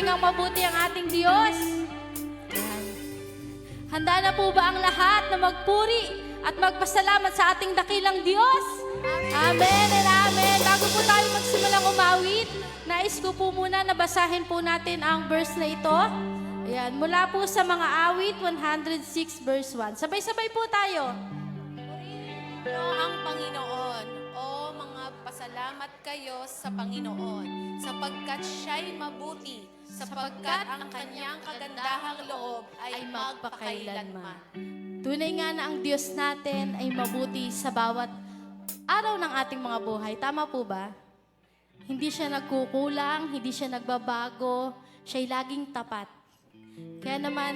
Tunay ngang mabuti ang ating Diyos. Yan. Handa na po ba ang lahat na magpuri at magpasalamat sa ating dakilang Diyos? Amen and amen. Bago po tayo magsimulang umawit, nais ko po muna na basahin po natin ang verse na ito. Ayan, mula po sa mga awit 106 verse 1. Sabay-sabay po tayo. Purihin ang Panginoon, o mga pasalamat kayo sa Panginoon, sapagkat siya'y mabuti, sapagkat ang kanyang kagandahang loob ay magpakailanman. Tunay nga na ang Diyos natin ay mabuti sa bawat araw ng ating mga buhay. Tama po ba? Hindi siya nagkukulang, hindi siya nagbabago, siya'y laging tapat. Kaya naman,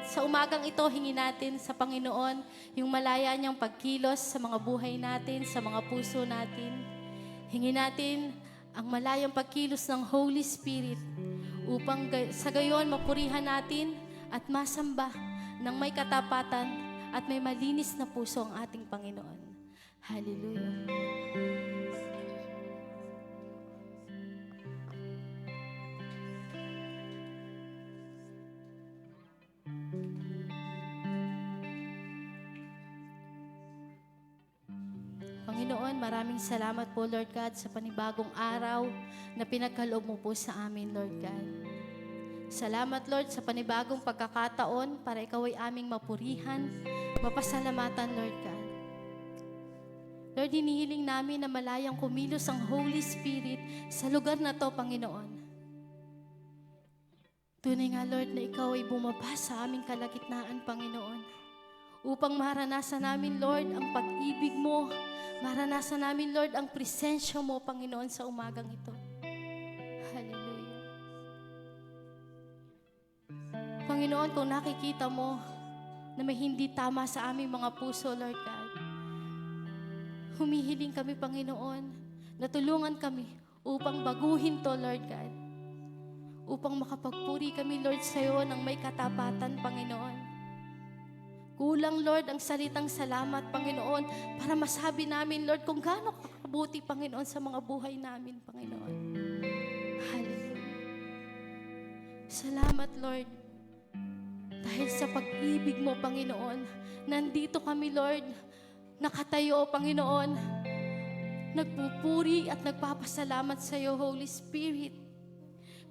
sa umagang ito, hingin natin sa Panginoon yung malaya niyang pagkilos sa mga buhay natin, sa mga puso natin. Hingin natin ang malayang pagkilos ng Holy Spirit upang sa gayon mapurihan natin at masamba ng may katapatan at may malinis na puso ang ating Panginoon. Hallelujah. Panginoon, maraming salamat po, Lord God, sa panibagong araw na pinagkaloob mo po sa amin, Lord God. Salamat, Lord, sa panibagong pagkakataon para ikaw ay aming mapurihan, mapasalamatan, Lord God. Lord, hinihiling namin na malayang kumilos ang Holy Spirit sa lugar na to, Panginoon. Tunay nga, Lord, na ikaw ay bumaba sa aming kalagitnaan, Panginoon, upang maranasan namin, Lord, ang pag-ibig mo. Maranasan namin, Lord, ang presensya mo, Panginoon, sa umagang ito. Hallelujah. Panginoon, kung nakikita mo na may hindi tama sa aming mga puso, Lord God, humihiling kami, Panginoon, na tulungan kami upang baguhin to, Lord God. Upang makapagpuri kami, Lord, sa iyo ng may katapatan, Panginoon. Kulang, Lord, ang salitang salamat, Panginoon, para masabi namin, Lord, kung gaano kakabuti, Panginoon, sa mga buhay namin, Panginoon. Hallelujah. Salamat, Lord, dahil sa pag-ibig mo, Panginoon, nandito kami, Lord, nakatayo, Panginoon, nagpupuri at nagpapasalamat sa iyo, Holy Spirit.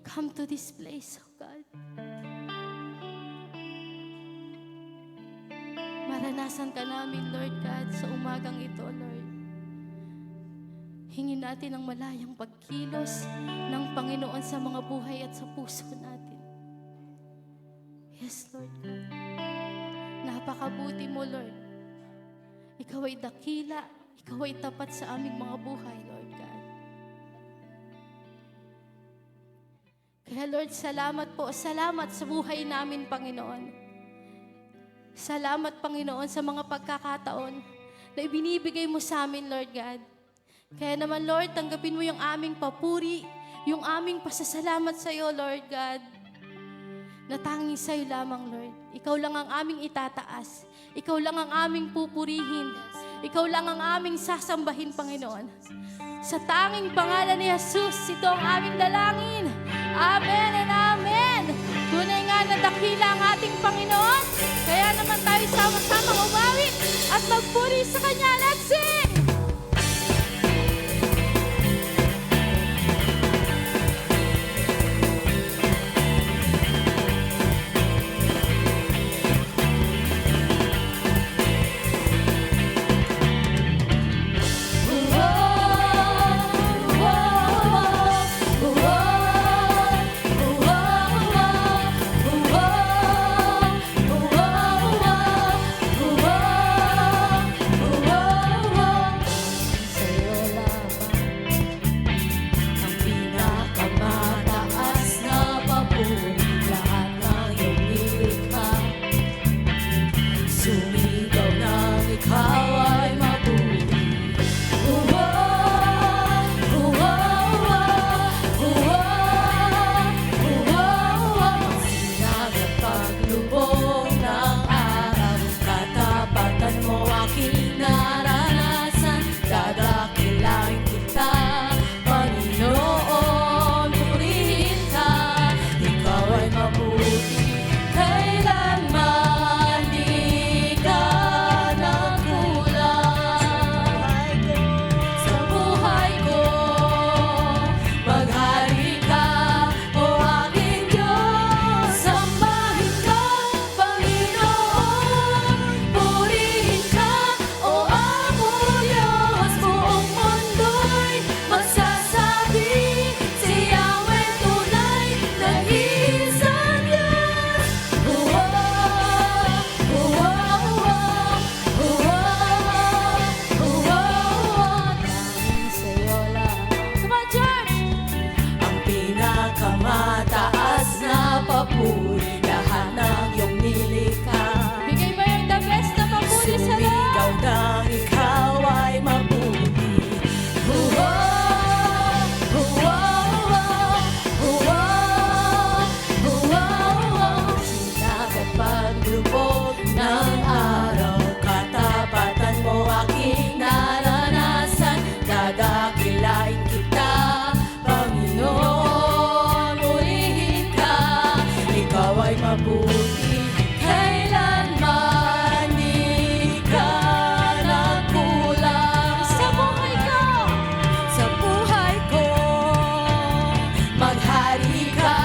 Come to this place, oh God. Maranasan ka namin, Lord God, sa umagang ito, Lord. Hingin natin ang malayang pagkilos ng Panginoon sa mga buhay at sa puso natin. Yes, Lord God. Napakabuti mo, Lord. Ikaw ay dakila, ikaw ay tapat sa aming mga buhay, Lord God. Kaya, Lord, salamat po. Salamat sa buhay namin, Panginoon. Salamat, Panginoon, sa mga pagkakataon na ibinibigay mo sa amin, Lord God. Kaya naman, Lord, tanggapin mo yung aming papuri, yung aming pasasalamat sa iyo, Lord God. Na tanging sa iyo lamang, Lord. Ikaw lang ang aming itataas. Ikaw lang ang aming pupurihin. Ikaw lang ang aming sasambahin, Panginoon. Sa tanging pangalan ni Jesus, ito ang aming dalangin. Amen and amen. Tunay nga na dakila ang ating Panginoon. Kaya naman tayo sama-sama umawit at magpuri sa Kanya. Let's sing! mabuti, kailanman di ka nagkulang. Sa buhay ko, maghari ka,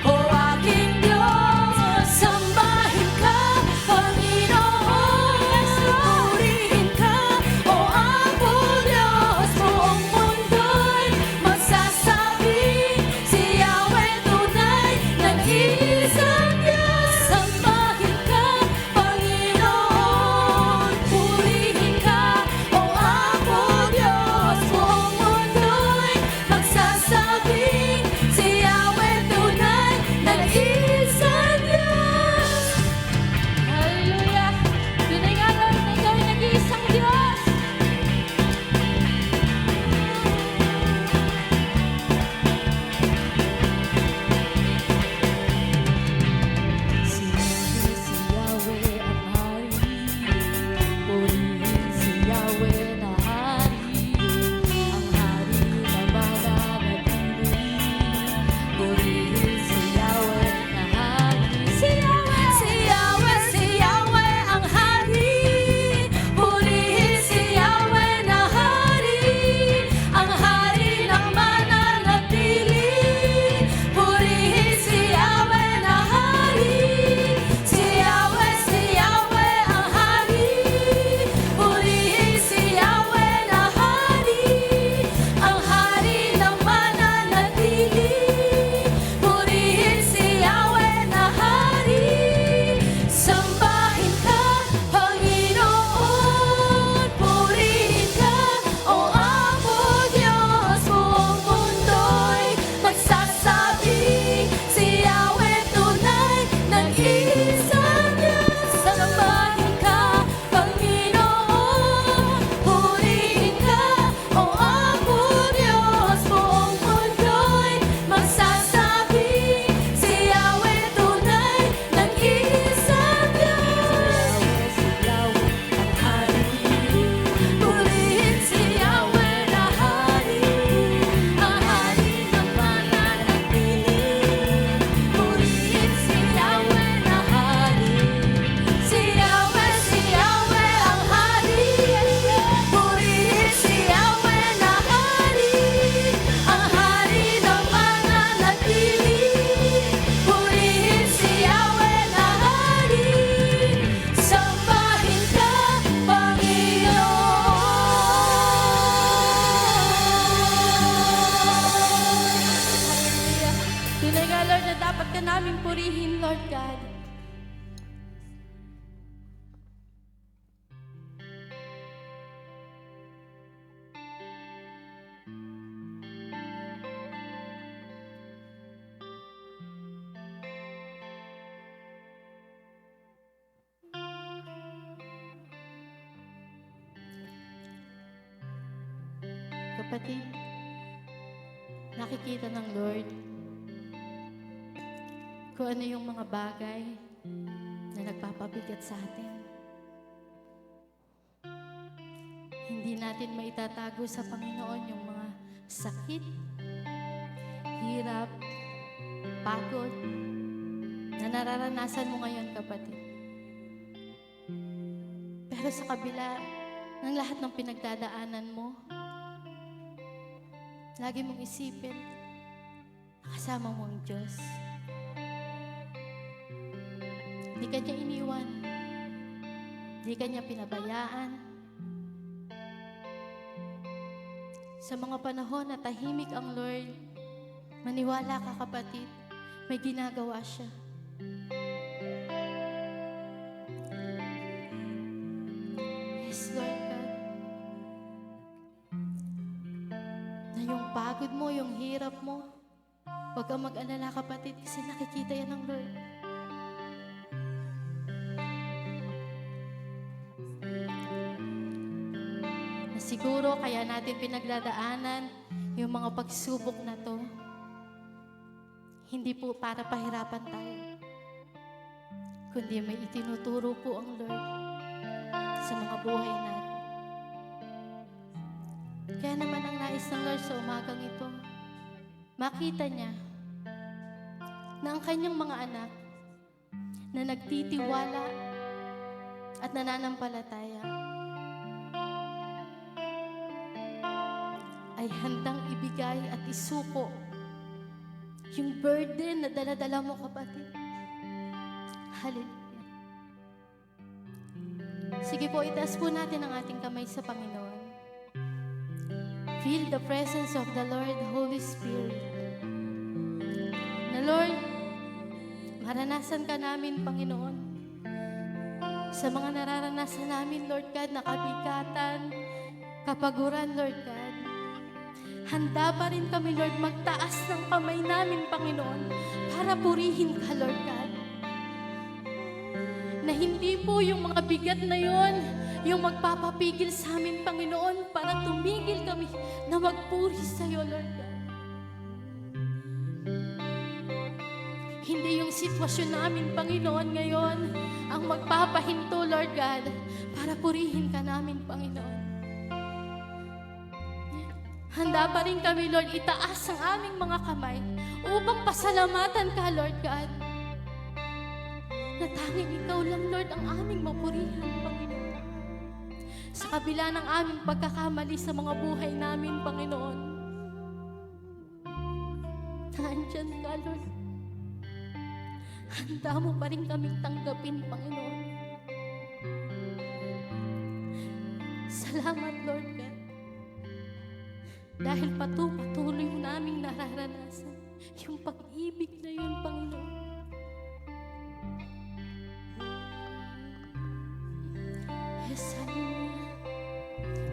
o aking Diyos. Sambahin ka, Panginoon. Purihin ka, o ako Diyos. Buong mundo'y magsasabing si Yahweh tunay, nag-iisang Diyos. Sambahin ka, Panginoon. Purihin ka, o ako Diyos. Buong mundo'y magsasabing si Yahweh tunay, nag-iisang Diyos. Hallelujah! Tunay nga, Lord, na ikaw ay nag-iisang Diyos. Si Yahweh ang hari, purihin si Yahweh na hari, ang hari na mananatili. Purihin si Yahweh na hari, si Yahweh ang hari, purihin si Yahweh na hari, ang hari na mananatili. Purihin si Yahweh na hari, si Yahweh ang hari, purihin si Yahweh na hari, ang hari na mananatili. Purihin si Yahweh na hari, sambahin ka, Panginoon. Purihin ka, o ako Diyos. Buong mundo'y magsasabing si Yahweh tunay, nag-iisang Diyos. Sambahin ka, Panginoon. Purihin ka, o ako Diyos. Buong mundo'y magsasabing si Yahweh tunay, nag-iisang Diyos. Si Yahweh ang hari, purihin si Yahweh na hari, ang hari na mananatili. Purihin si Yahweh na hari, si Yahweh ang hari, purihin si Yahweh na hari, ang hari na mananatili. Purihin si Yahweh na hari, sambahin ka, Panginoon. Tunay nga, Lord, na dapat ka namin purihin, Lord God. Kapatid, nakikita ng Lord kung ano yung mga bagay na nagpapabigat sa atin. Hindi natin maitatago sa Panginoon yung mga sakit, hirap, pagod na nararanasan mo ngayon, kapatid. Pero sa kabila ng lahat ng pinagdadaanan mo, lagi mong isipin, kasama mo ang Diyos. Hindi ka niya iniwan. Hindi ka niya pinabayaan. Sa mga panahon na tahimik ang Lord, maniwala ka, kapatid, may ginagawa siya. Yes, Lord God. Na yung pagod mo, yung hirap mo, huwag kang mag-alala, kapatid, kasi nakikita yan ng Lord. Na siguro kaya natin pinagdadaanan yung mga pagsubok na to, hindi po para pahirapan tayo, kundi may itinuturo po ang Lord sa mga buhay natin. Kaya naman ang nais ng Lord sa umagang ito, makita niya na ang kanyang mga anak na nagtitiwala at nananampalataya ay handang ibigay at isuko yung burden na dala-dala mo, kapatid. Hallelujah. Sige po, itaas po natin ang ating kamay sa Panginoon. Feel the presence of the Lord, Holy Spirit. Na Lord, maranasan ka namin, Panginoon, sa mga nararanasan namin, Lord God, na kabigatan, kapaguran, Lord God. Handa pa rin kami, Lord, magtaas ng kamay namin, Panginoon, para purihin ka, Lord God. Na hindi po yung mga bigat na yon yung magpapapigil sa amin, Panginoon, para tumigil kami na magpuri sa iyo, Lord God. Hindi yung sitwasyon namin, Panginoon, ngayon ang magpapahinto, Lord God, para purihin ka namin, Panginoon. Handa pa rin kami, Lord, itaas ang aming mga kamay upang pasalamatan ka, Lord God. Na tanging ikaw lang, Lord, ang aming mapurihan, Panginoon. Sa kabila ng aming pagkakamali sa mga buhay namin, Panginoon. Nandyan ka, Lord. Handa mo pa rin kaming tanggapin, Panginoon. Salamat, Lord God. Dahil patuloy mo naming nararanasan yung pag-ibig na yun, Panginoon. Yes, hallelujah.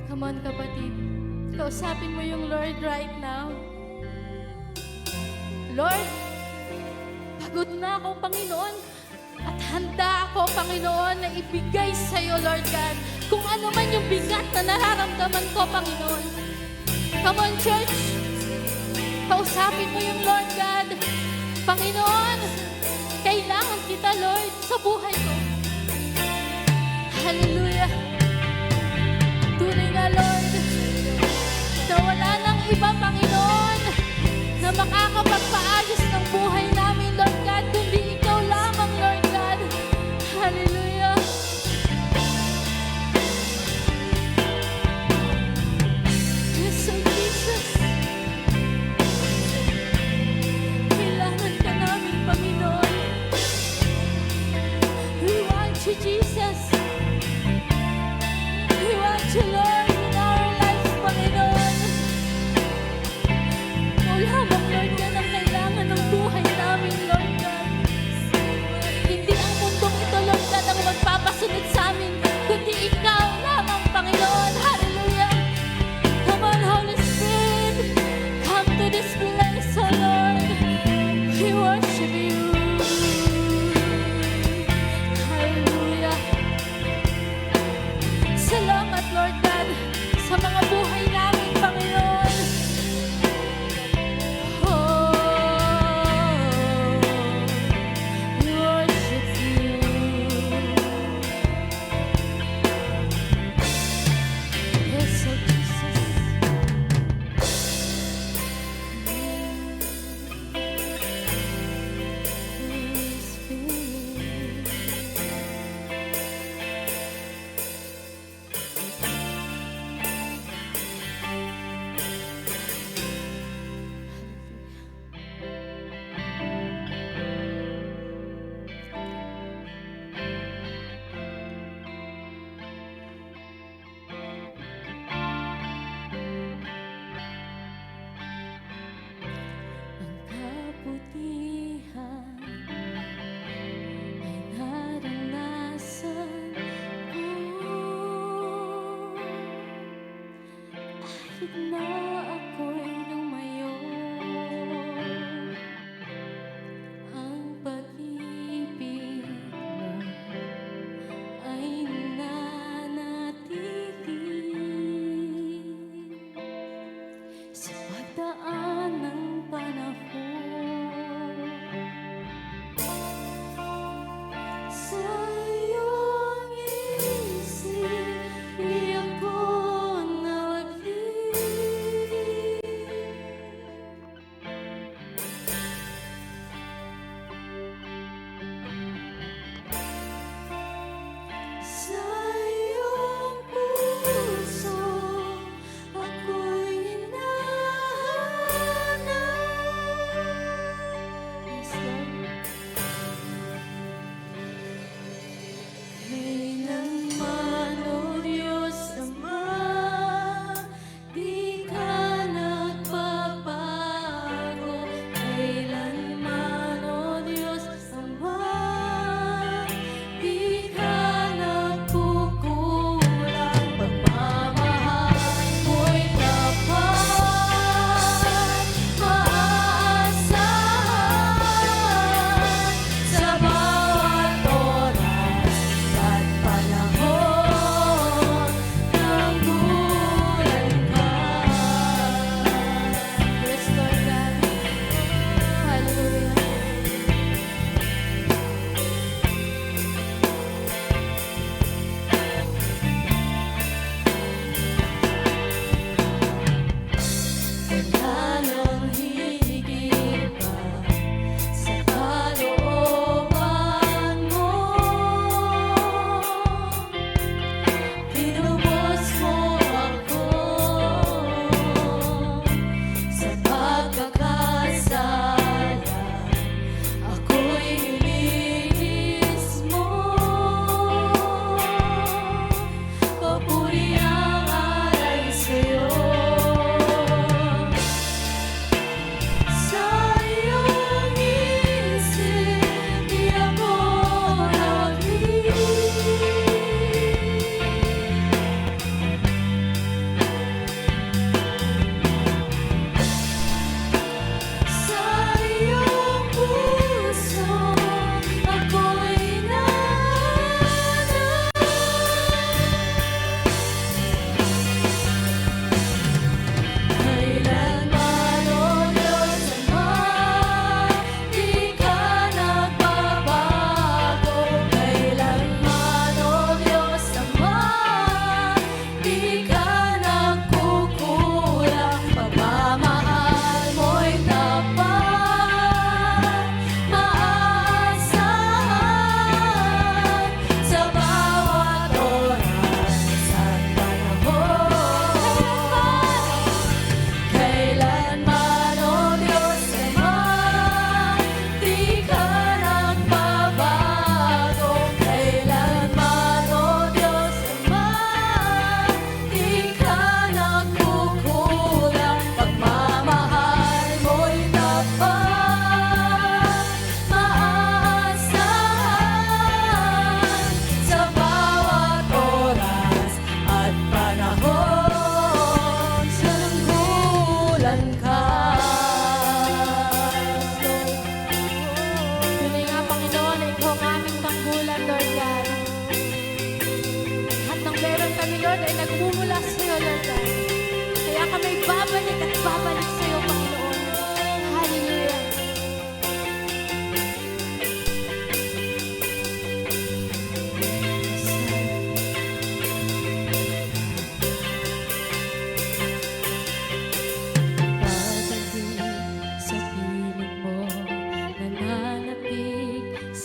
Come on, kapatid. Kausapin mo yung Lord right now. Lord, pagod na ako, Panginoon. At handa ako, Panginoon, na ibigay sa iyo, Lord God, kung ano man yung bigat na nararamdaman ko, Panginoon. Come on, church. Kausapin mo yung Lord God. Panginoon, kailangan kita, Lord, sa buhay ko. Hallelujah. Tunay nga, Lord, na wala nang iba, Panginoon, na makakapagpaayos ng buhay namin, Lord God, kundi ikaw lamang, Lord God. Hallelujah. Yes, oh Jesus. Kailangan ka namin, Panginoon. We want you, Jesus. We want you, Lord, in our lives, Panginoon. Ikaw lamang, Lord, yan ang kailangan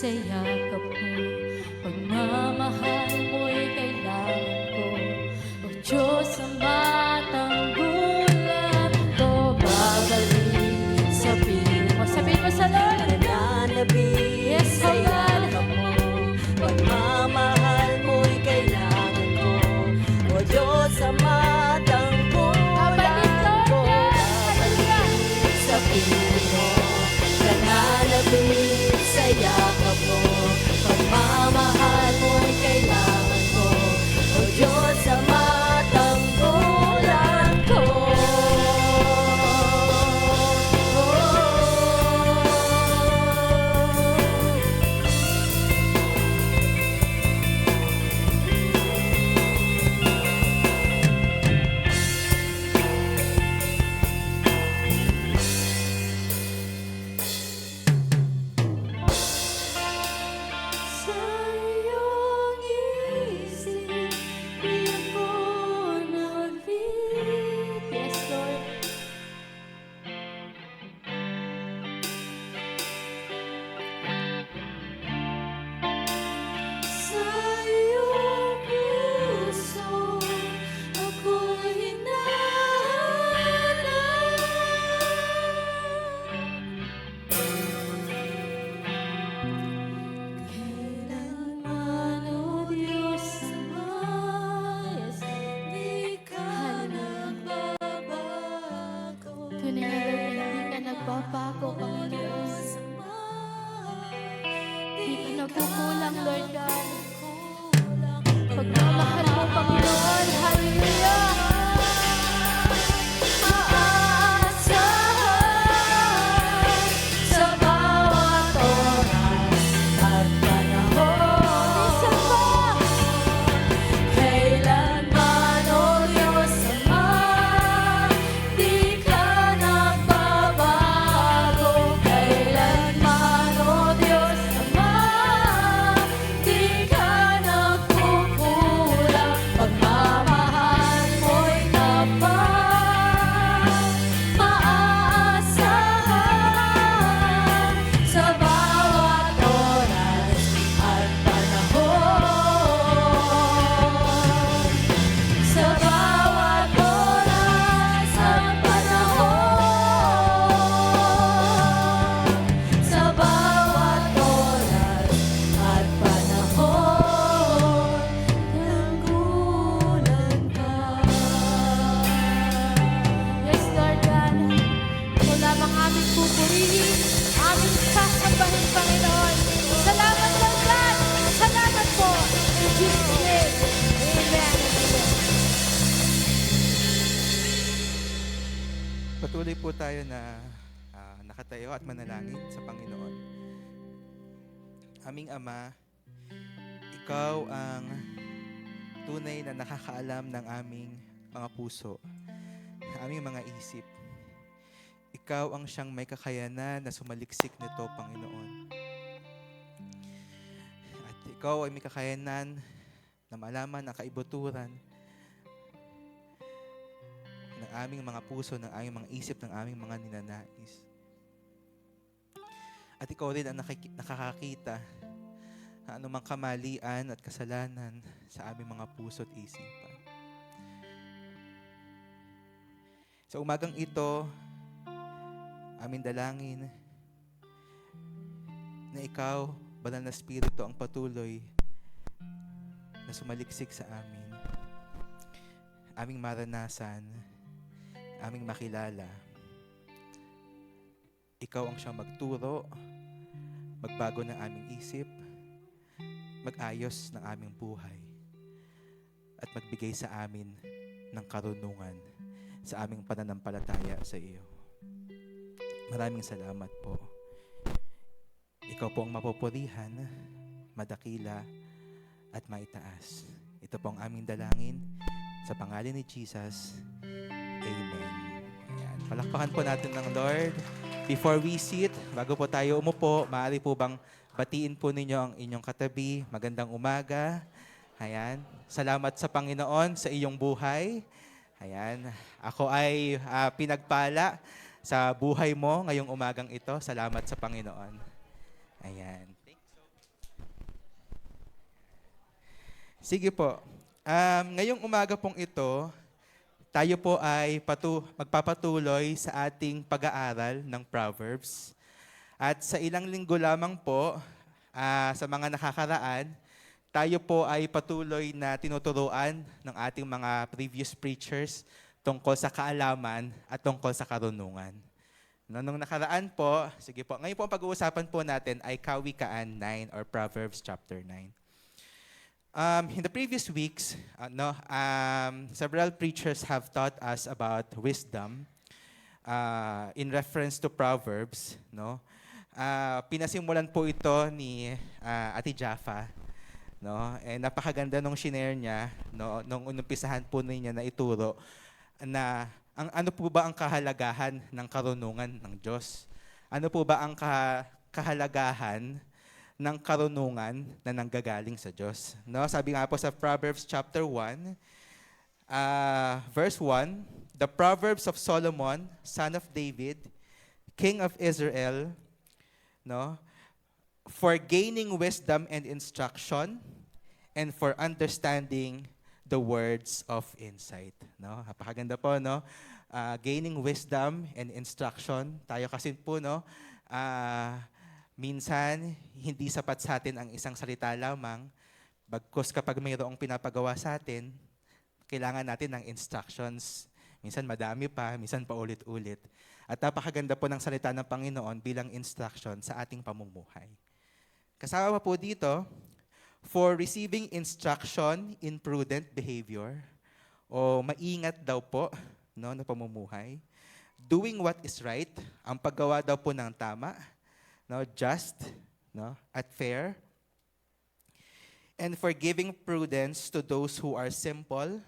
sa yakap mo. Pagmamahal mo'y kailangan ko. O Diyos, ang batang gulat ko. Babalik sa piling mo. Sabihin mo sa Lord. Nananabik Yes, sa oh God. yakap mo. Pagmamahal mo'y kailangan ko. O Diyos, sa matang Babalik, kulang Lord ko. God. Hallelujah. Babalik sa piling mo. Nananabik sa yakap mo. Pagmamahal mo'y kailangan ko. O Diyos, sa matang kulang ko. Sa iyong isip, di ako nag-live. Yes, Lord. Sa iyong puso, ako'y hinahanap. Kailanman, O Diyos Ama, di ka nagbabago. Tunay na Lord, hindi ka nagbabago, Panginoon. Di ka nagkukulang, Lord God. Pagmamahal mo, Panginoon. Hallelujah! Maasahan sa bawat oras at panahon. Minsan pa, kailanman, O Diyos Ama, di ka nagbabago. Kailanman, O Diyos Ama, di ka nagkukulang. Pagmamahal mo'y kapag maaasahan sa bawat oras at panahon. Sa bawat oras at panahon. Sa bawat oras at panahon. Nanggulan ka. Yes, Lord God. Ito lamang aming pupurihin, aming sasambahin, Panginoon. Salamat, Lord God. Salamat po. In Jesus' name. Amen. Patuloy po tayo na nakatayo at manalangin sa Panginoon. Aming Ama, Ikaw ang tunay na nakakaalam ng aming mga puso, ng aming mga isip. Ikaw ang siyang may kakayanan na sumaliksik nito, Panginoon. At Ikaw ay may kakayanan na malaman ang kaibuturan ng aming mga puso, ng aming mga isip, ng aming mga ninanais. At Ikaw rin ang nakakakita ng anumang kamalian at kasalanan sa aming mga puso at isipan. Sa umagang ito, aming dalangin na Ikaw, Banal na Espiritu, ang patuloy na sumaliksik sa amin. Aming maranasan, aming makilala. Ikaw ang siyang magturo, magbago ng aming isip, mag-ayos ng aming buhay, at magbigay sa amin ng karunungan sa aming pananampalataya sa iyo. Maraming salamat po. Ikaw po ang mapupurihan, madakila, at maitaas. Ito po ang aming dalangin sa pangalan ni Jesus. Amen. Ayan. Palakpakan po natin ng Lord. Before we sit, bago po tayo umupo, maaari po bang batiin po ninyo ang inyong katabi. Magandang umaga. Ayan. Salamat sa Panginoon sa iyong buhay. Ayan. Ako ay pinagpala sa buhay mo ngayong umagang ito. Salamat sa Panginoon. Ayan. Sige po. Ngayong umaga pong ito, tayo po ay magpapatuloy sa ating pag-aaral ng Proverbs. At sa ilang linggo lamang po, sa mga nakakaraan, tayo po ay patuloy na tinuturuan ng ating mga previous preachers tungkol sa kaalaman at tungkol sa karunungan. Nung nakaraan po, sige po, ngayon po ang pag-uusapan po natin ay Kawikaan 9 or Proverbs chapter 9. In the previous weeks, several preachers have taught us about wisdom in reference to Proverbs. Pinasimulan po ito ni Ate Jaffa. Napakaganda nung shinare niya, nung unumpisahan po niya na ituro na ano po ba ang kahalagahan ng karunungan ng Diyos? Ano po ba ang kahalagahan ng karunungan na nanggagaling sa Diyos? Sabi nga po sa Proverbs chapter 1, verse 1, the Proverbs of Solomon, son of David, king of Israel, for gaining wisdom and instruction, and for understanding the words of insight. Napakaganda po, gaining wisdom and instruction. Tayo kasi po, minsan, hindi sapat sa atin ang isang salita lamang. Bagkus kapag mayroong pinapagawa sa atin, kailangan natin ng instructions. Minsan madami pa, minsan paulit-ulit. At napakaganda po ng salita ng Panginoon bilang instruction sa ating pamumuhay. Kasama po dito, for receiving instruction in prudent behavior, o maingat daw po na pamumuhay, doing what is right, ang paggawa daw po ng tama, just, at fair, and for giving prudence to those who are simple,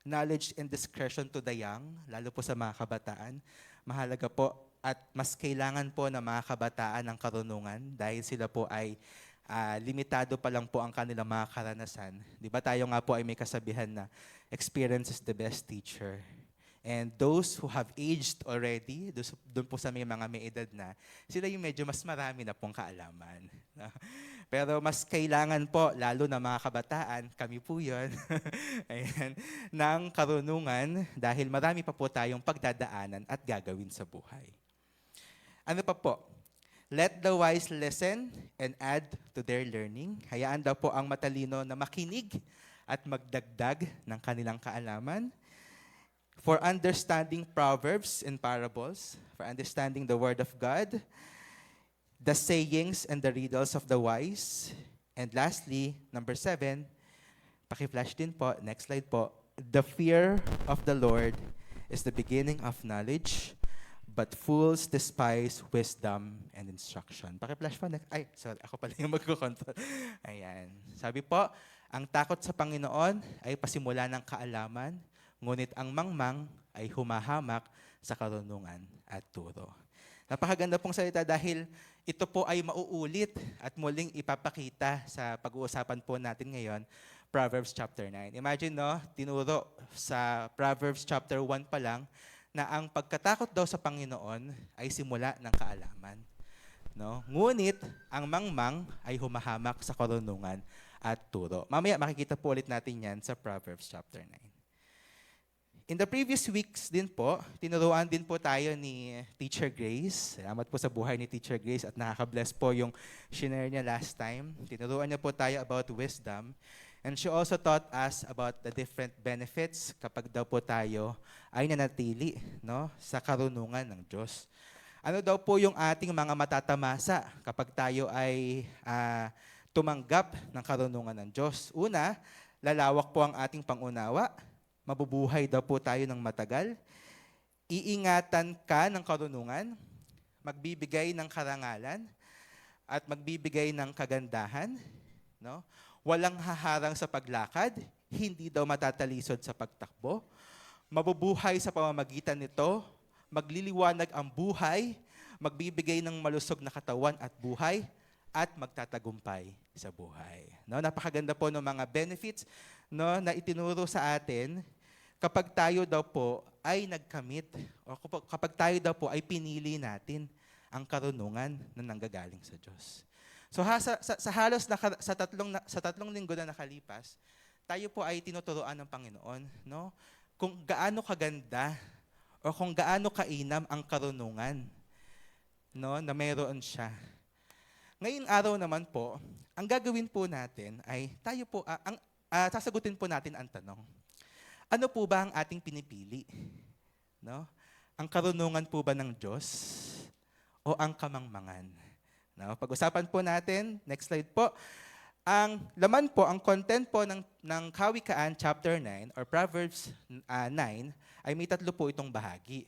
knowledge and discretion to the young, lalo po sa mga kabataan. Mahalaga po at mas kailangan po ng mga kabataan ng karunungan dahil sila po ay limitado pa lang po ang kanilang mga karanasan. Di ba tayo nga po ay may kasabihan na experience is the best teacher. And those who have aged already, doon po sa mga may edad na, sila yung medyo mas marami na pong kaalaman. Pero mas kailangan po, lalo na mga kabataan, kami po yun, ayan, ng karunungan dahil marami pa po tayong pagdadaanan at gagawin sa buhay. Ano pa po? Let the wise listen and add to their learning. Hayaan daw po ang matalino na makinig at magdagdag ng kanilang kaalaman. For understanding proverbs and parables, for understanding the word of God, the sayings and the riddles of the wise. And lastly, number 7, paki-flash din po, next slide po, the fear of the Lord is the beginning of knowledge, but fools despise wisdom and instruction. Paki-flash po. Sorry, ako pala yung magkukontrol. Ayan. Sabi po, ang takot sa Panginoon ay pasimula ng kaalaman, ngunit ang mangmang ay humahamak sa karunungan at turo. Napakaganda pong salita dahil ito po ay mauulit at muling ipapakita sa pag-uusapan po natin ngayon, Proverbs chapter 9. Imagine, tinuro sa Proverbs chapter 1 pa lang, na ang pagkatakot daw sa Panginoon ay simula ng kaalaman. Ngunit, ang mangmang ay humahamak sa karunungan at turo. Mamaya makikita po ulit natin yan sa Proverbs chapter 9. In the previous weeks din po, tinuruan din po tayo ni Teacher Grace. Salamat po sa buhay ni Teacher Grace at nakaka-bless po yung shinare niya last time. Tinuruan niya po tayo about wisdom. And she also taught us about the different benefits kapag daw po tayo ay nanatili sa karunungan ng Diyos. Ano daw po yung ating mga matatamasa kapag tayo ay tumanggap ng karunungan ng Diyos? Una, lalawak po ang ating pangunawa. Mabubuhay daw po tayo ng matagal. Iingatan ka ng karunungan, magbibigay ng karangalan, at magbibigay ng kagandahan. Walang haharang sa paglakad, hindi daw matatalisod sa pagtakbo. Mabubuhay sa pamamagitan nito, magliliwanag ang buhay, magbibigay ng malusog na katawan at buhay, at magtatagumpay sa buhay. Napakaganda po ng mga benefits na itinuro sa atin kapag tayo daw po ay nagkamit o kapag tayo daw po ay pinili natin ang karunungan na nanggagaling sa Diyos. So sa halos sa tatlong linggo na nakalipas, tayo po ay tinuturuan ng Panginoon, no? Kung gaano kaganda o kung gaano kainam ang karunungan, no, na mayroon siya. Ngayong araw naman po, ang gagawin po natin ay tayo po sasagutin po natin ang tanong. Ano po ba ang ating pinipili? No? Ang karunungan po ba ng Diyos o ang kamangmangan? No, pag-usapan po natin, next slide po. Ang laman po, ang content po ng Kawikaan chapter 9 or Proverbs 9 ay may tatlo po itong bahagi.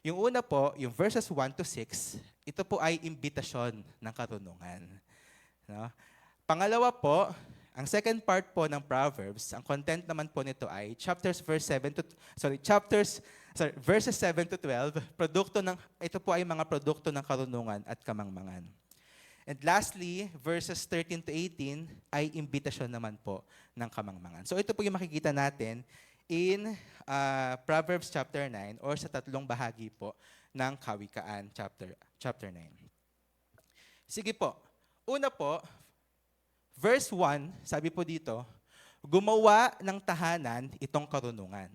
Yung una po, yung verses 1 to 6, ito po ay imbitasyon ng karunungan. No? Pangalawa po, ang second part po ng Proverbs, ang content naman po nito ay verses 7 to 12, ito po ay mga produkto ng karunungan at kamangmangan. And lastly, verses 13 to 18 ay imbitasyon naman po ng kamangmangan. So ito po yung makikita natin in Proverbs chapter 9 or sa tatlong bahagi po ng Kawikaan chapter 9. Sige po. Una po, verse 1, sabi po dito, gumawa ng tahanan itong karunungan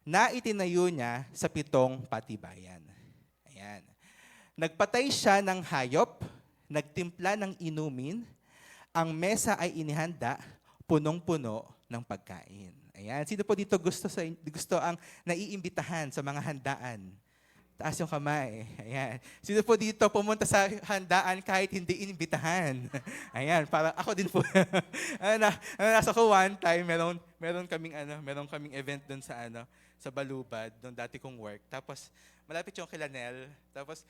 na itinayo niya sa 7 patibayan. Ayan. Nagpatay siya ng hayop, nagtimpla ng inumin, ang mesa ay inihanda, punong-puno ng pagkain. Ayan. Sino po dito gusto ang naiimbitahan sa mga handaan? Taas yung kamay. Ayan. Sino po dito pumunta sa handaan kahit hindi inimbitahan? Ayan, para ako din po. Nasa ko one time, meron kaming event doon sa Balubad, doon dati kong work. Tapos malapit yung Kilanel. Tapos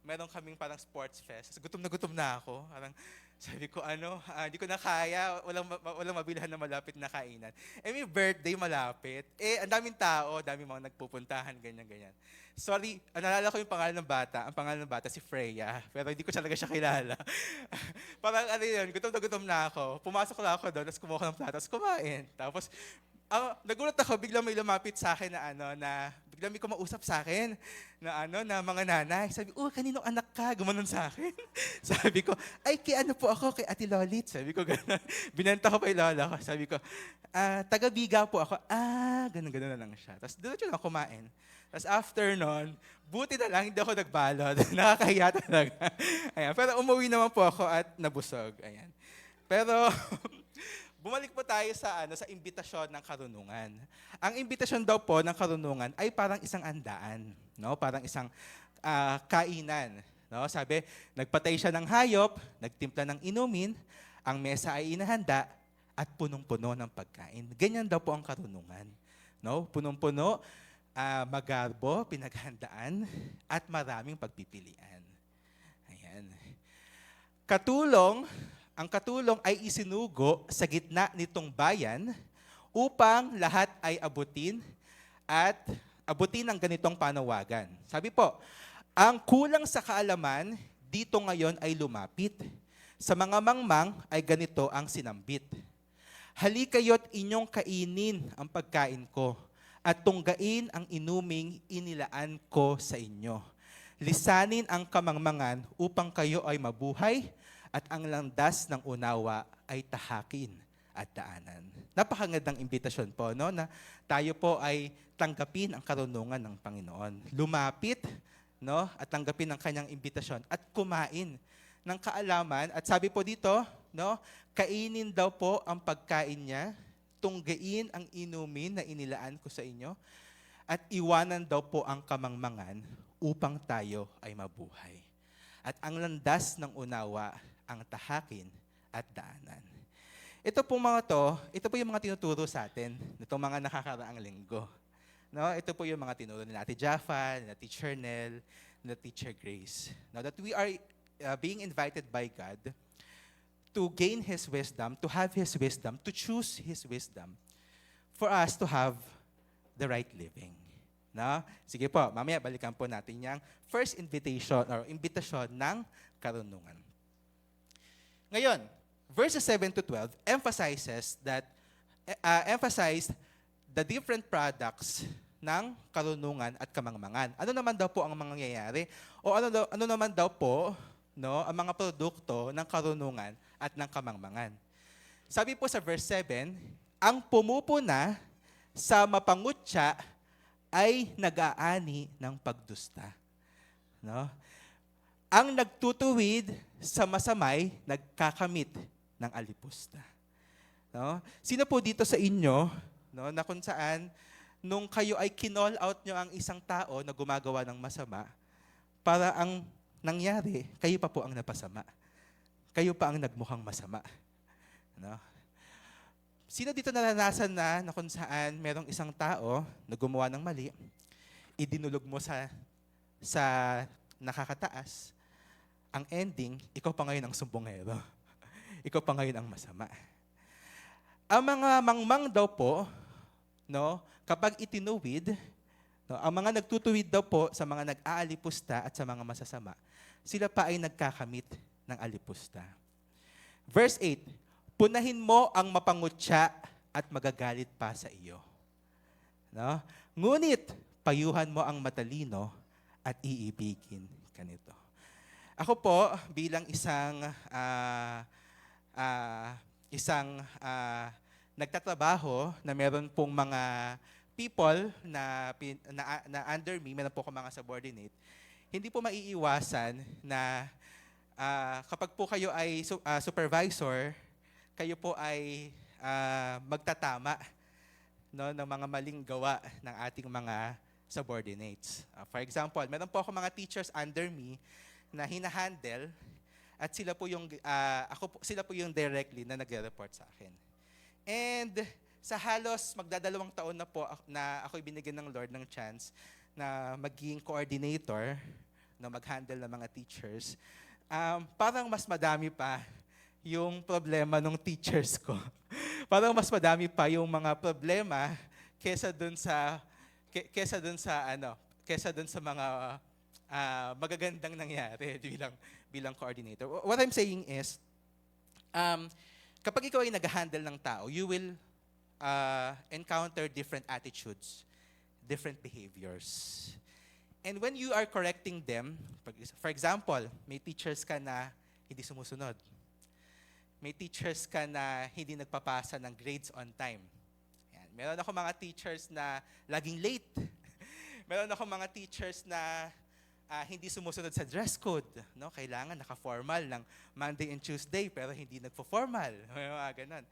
meron kaming parang sports fest. Gutom na ako. Parang sabi ko, hindi ko na kaya, walang mabilhan na malapit na kainan. May birthday malapit. Ang daming tao, daming mga nagpupuntahan, ganyan. Sorry, naalala ko yung pangalan ng bata. Ang pangalan ng bata, si Freya. Pero hindi ko talaga siya kilala. Parang gutom na ako. Pumasok lang ako doon, tapos kumuha ko ng plato, tapos kumain. Tapos, nagulat ako, biglang may lumapit sa akin na biglang may kumausap sa akin na mga nanay. Sabi, kaninong anak ka? Gumanon sa akin. Sabi ko, kay Ate Lolit. Sabi ko, gano'n. Binenta ko pa yung lola ko. Sabi ko, taga-Biga po ako. Gano'n na lang siya. Tapos doon siya kumain. Tapos after nun, buti na lang, hindi ako nagbalot. Nakakahiya talaga. Ayan. Pero umuwi naman po ako at nabusog. Ayan. Pero, bumalik po tayo sa imbitasyon ng karunungan. Ang imbitasyon daw po ng karunungan ay parang isang handaan, no? Parang isang kainan, no? Sabi, nagpatay siya ng hayop, nagtimpla ng inumin, ang mesa ay inahanda at punong-puno ng pagkain. Ganyan daw po ang karunungan, no? Punong-puno, magarbo, pinaghandaan at maraming pagpipilian. Ayan. Ang katulong ay isinugo sa gitna nitong bayan upang lahat ay abutin ng ganitong panawagan. Sabi po, ang kulang sa kaalaman dito ngayon ay lumapit. Sa mga mangmang ay ganito ang sinambit. Halikayo't inyong kainin ang pagkain ko at tunggain ang inuming inilaan ko sa inyo. Lisanin ang kamangmangan upang kayo ay mabuhay at ang landas ng unawa ay tahakin at daanan. Napakagandang imbitasyon po, no, na tayo po ay tanggapin ang karunungan ng Panginoon. Lumapit, no, at tanggapin ang kanyang imbitasyon at kumain ng kaalaman. At sabi po dito, no, kainin daw po ang pagkain niya, tunggain ang inumin na inilaan ko sa inyo, at iwanan daw po ang kamangmangan upang tayo ay mabuhay. At ang landas ng unawa ang tahakin at daanan. Ito po yung mga tinuturo sa atin nitong mga nakakaraang linggo. No, ito po yung mga tinuro ni Ate Jaffa, ni Teacher Nel, ni Teacher Grace. Now that we are being invited by God to gain His wisdom, to have His wisdom, to choose His wisdom, for us to have the right living. No? Sige po, mamaya balikan po natin yung first invitation or imbitasyon ng karunungan. Ngayon, verses 7 to 12 emphasize the different products ng karunungan at kamangmangan. Ano naman daw po ang mangyayari? O ano naman daw po no, ang mga produkto ng karunungan at ng kamangmangan. Sabi po sa verse 7, ang pumupuna sa mapangutya ay nag-aani ng pagdusta. No? Ang nagtutuwid sa masamay, nagkakamit ng alipusta. No? Sino po dito sa inyo, no, na kung saan, nung kayo ay kinall out nyo ang isang tao na gumagawa ng masama, para ang nangyari, kayo pa po ang napasama. Kayo pa ang nagmukhang masama. No? Sino dito naranasan na kung saan merong isang tao na gumawa ng mali, idinulog mo sa nakakataas, ang ending, ikaw pa ngayon ang sumbongero. Ikaw pa ngayon ang masama. Ang mga mangmang daw po, no, kapag itinuwid, no, ang mga nagtutuwid daw po sa mga nag-aalipusta at sa mga masasama, sila pa ay nagkakamit ng alipusta. Verse 8, punahin mo ang mapangutya at magagalit pa sa iyo. No? Ngunit, payuhan mo ang matalino at iibigin ka nito. Ako po, bilang isang nagtatrabaho na meron pong mga people na under me, meron po ako mga subordinate, hindi po maiiwasan na kapag po kayo ay supervisor, kayo po ay magtatama, no, ng mga maling gawa ng ating mga subordinates. For example, meron po ako mga teachers under me na hinahandle at sila po yung directly na nagre-report sa akin. And sa halos magdadalawang taon na po na ako'y binigyan ng Lord ng chance na maging coordinator, na mag-handle ng mga teachers, parang mas madami pa yung problema ng teachers ko. Parang mas madami pa yung mga problema kesa dun sa mga magagandang nangyari bilang coordinator. What I'm saying is, kapag ikaw ay nag-handle ng tao, you will encounter different attitudes, different behaviors. And when you are correcting them, for example, may teachers ka na hindi sumusunod. May teachers ka na hindi nagpapasa ng grades on time. Yan. Meron ako mga teachers na laging late. Meron ako mga teachers na hindi sumusunod sa dress code. No? Kailangan naka-formal ng Monday and Tuesday pero hindi nagpo-formal. May mga ganon.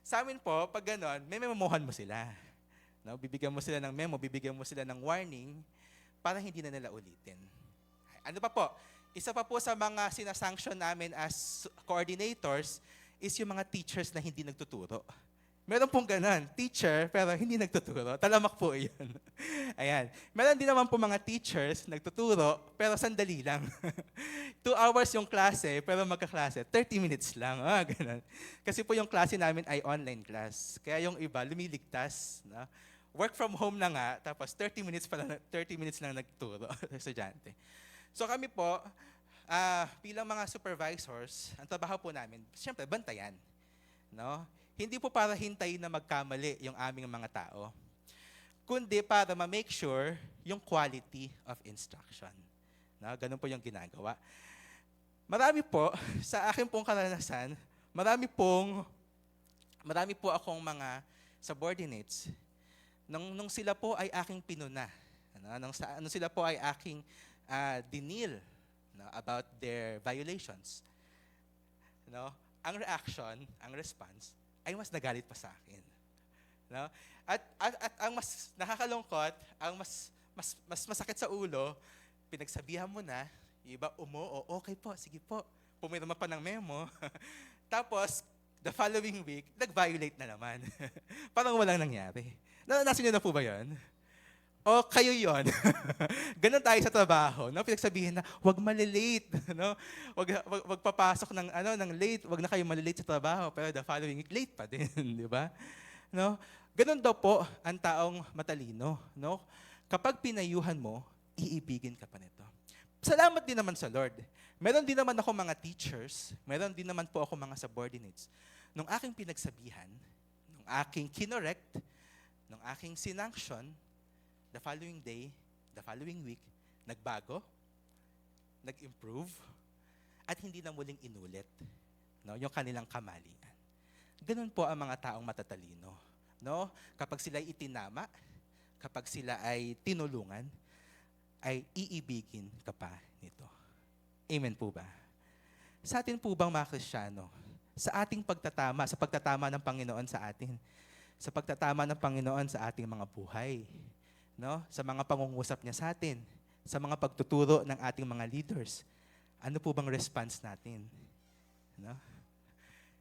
Sa amin po, pag ganon, may memohan mo sila. No? Bibigyan mo sila ng memo, bibigyan mo sila ng warning para hindi na nila ulitin. Ano pa po? Isa pa po sa mga sinasanction namin as coordinators is yung mga teachers na hindi nagtuturo. Meron pong ganun, teacher pero hindi nagtuturo. Talamak po yun. Ayan. Meron din naman po mga teachers nagtuturo pero sandali lang. 2 hours yung klase pero magkaklase, 30 minutes lang. Ganun. Kasi po yung klase namin ay online class. Kaya yung iba lumiligtas. No? Work from home na nga, tapos 30 minutes lang nagturo sa estudyante. So kami po, bilang mga supervisors, ang trabaho po namin, siyempre, bantayan. No? Hindi po para hintayin na magkamali yung aming mga tao, kundi para ma-make sure yung quality of instruction. No? Ganun po yung ginagawa. Marami po, sa akin pong karanasan, marami po akong mga subordinates nung sila po ay aking pinuna. Nung sila po ay aking dinil, no, about their violations. No? Ang reaction, ang response, ay mas nagalit pa sa akin. No? At ang mas nakakalungkot, ang mas masakit sa ulo, pinagsabihan mo na, yung iba okay po, sige po, pumirma pa ng memo. Tapos, the following week, nag-violate na naman. Parang walang nangyari. Naranasan niyo na po ba yun? O kayo yon? Ganun tayo sa trabaho. No? Pinagsabihin na, wag malilate. No? Wag papasok ng late. Wag na kayo malilate sa trabaho. Pero the following week, late pa din. Di ba? No? Ganun daw po ang taong matalino. No? Kapag pinayuhan mo, iibigin ka pa nito. Salamat din naman sa Lord. Meron din naman ako mga teachers. Meron din naman po ako mga subordinates. Nung aking pinagsabihan, nung aking kinorekt, nung aking sinanction, the following day, the following week, nagbago, nag-improve, at hindi na muling inulit, no, yung kanilang kamalian. Ganun po ang mga taong matatalino. No? Kapag sila ay itinama, kapag sila ay tinulungan, ay iibigin ka pa nito. Amen po ba? Sa atin po bang mga Kristiyano, sa ating pagtatama, sa pagtatama ng Panginoon sa atin, sa pagtatama ng Panginoon sa ating mga buhay, no? Sa mga pangungusap niya sa atin, sa mga pagtuturo ng ating mga leaders, ano po bang response natin? No?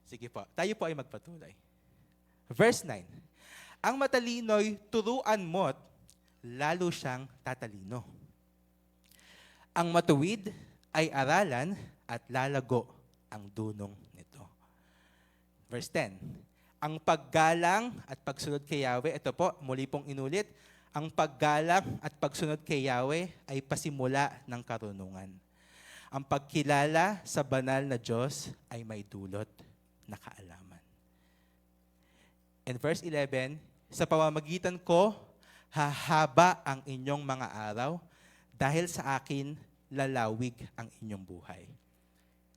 Sige po, tayo po ay magpatuloy. Verse 9, ang matalino'y turuan mo't lalo siyang tatalino. Ang matuwid ay aralan at lalago ang dunong nito. Verse 10, ang paggalang at pagsunod kay Yahweh, ito po, muli pong inulit, ang paggalang at pagsunod kay Yahweh ay pasimula ng karunungan. Ang pagkilala sa banal na Diyos ay may dulot na kaalaman. And verse 11, sa pamamagitan ko, hahaba ang inyong mga araw dahil sa akin lalawig ang inyong buhay.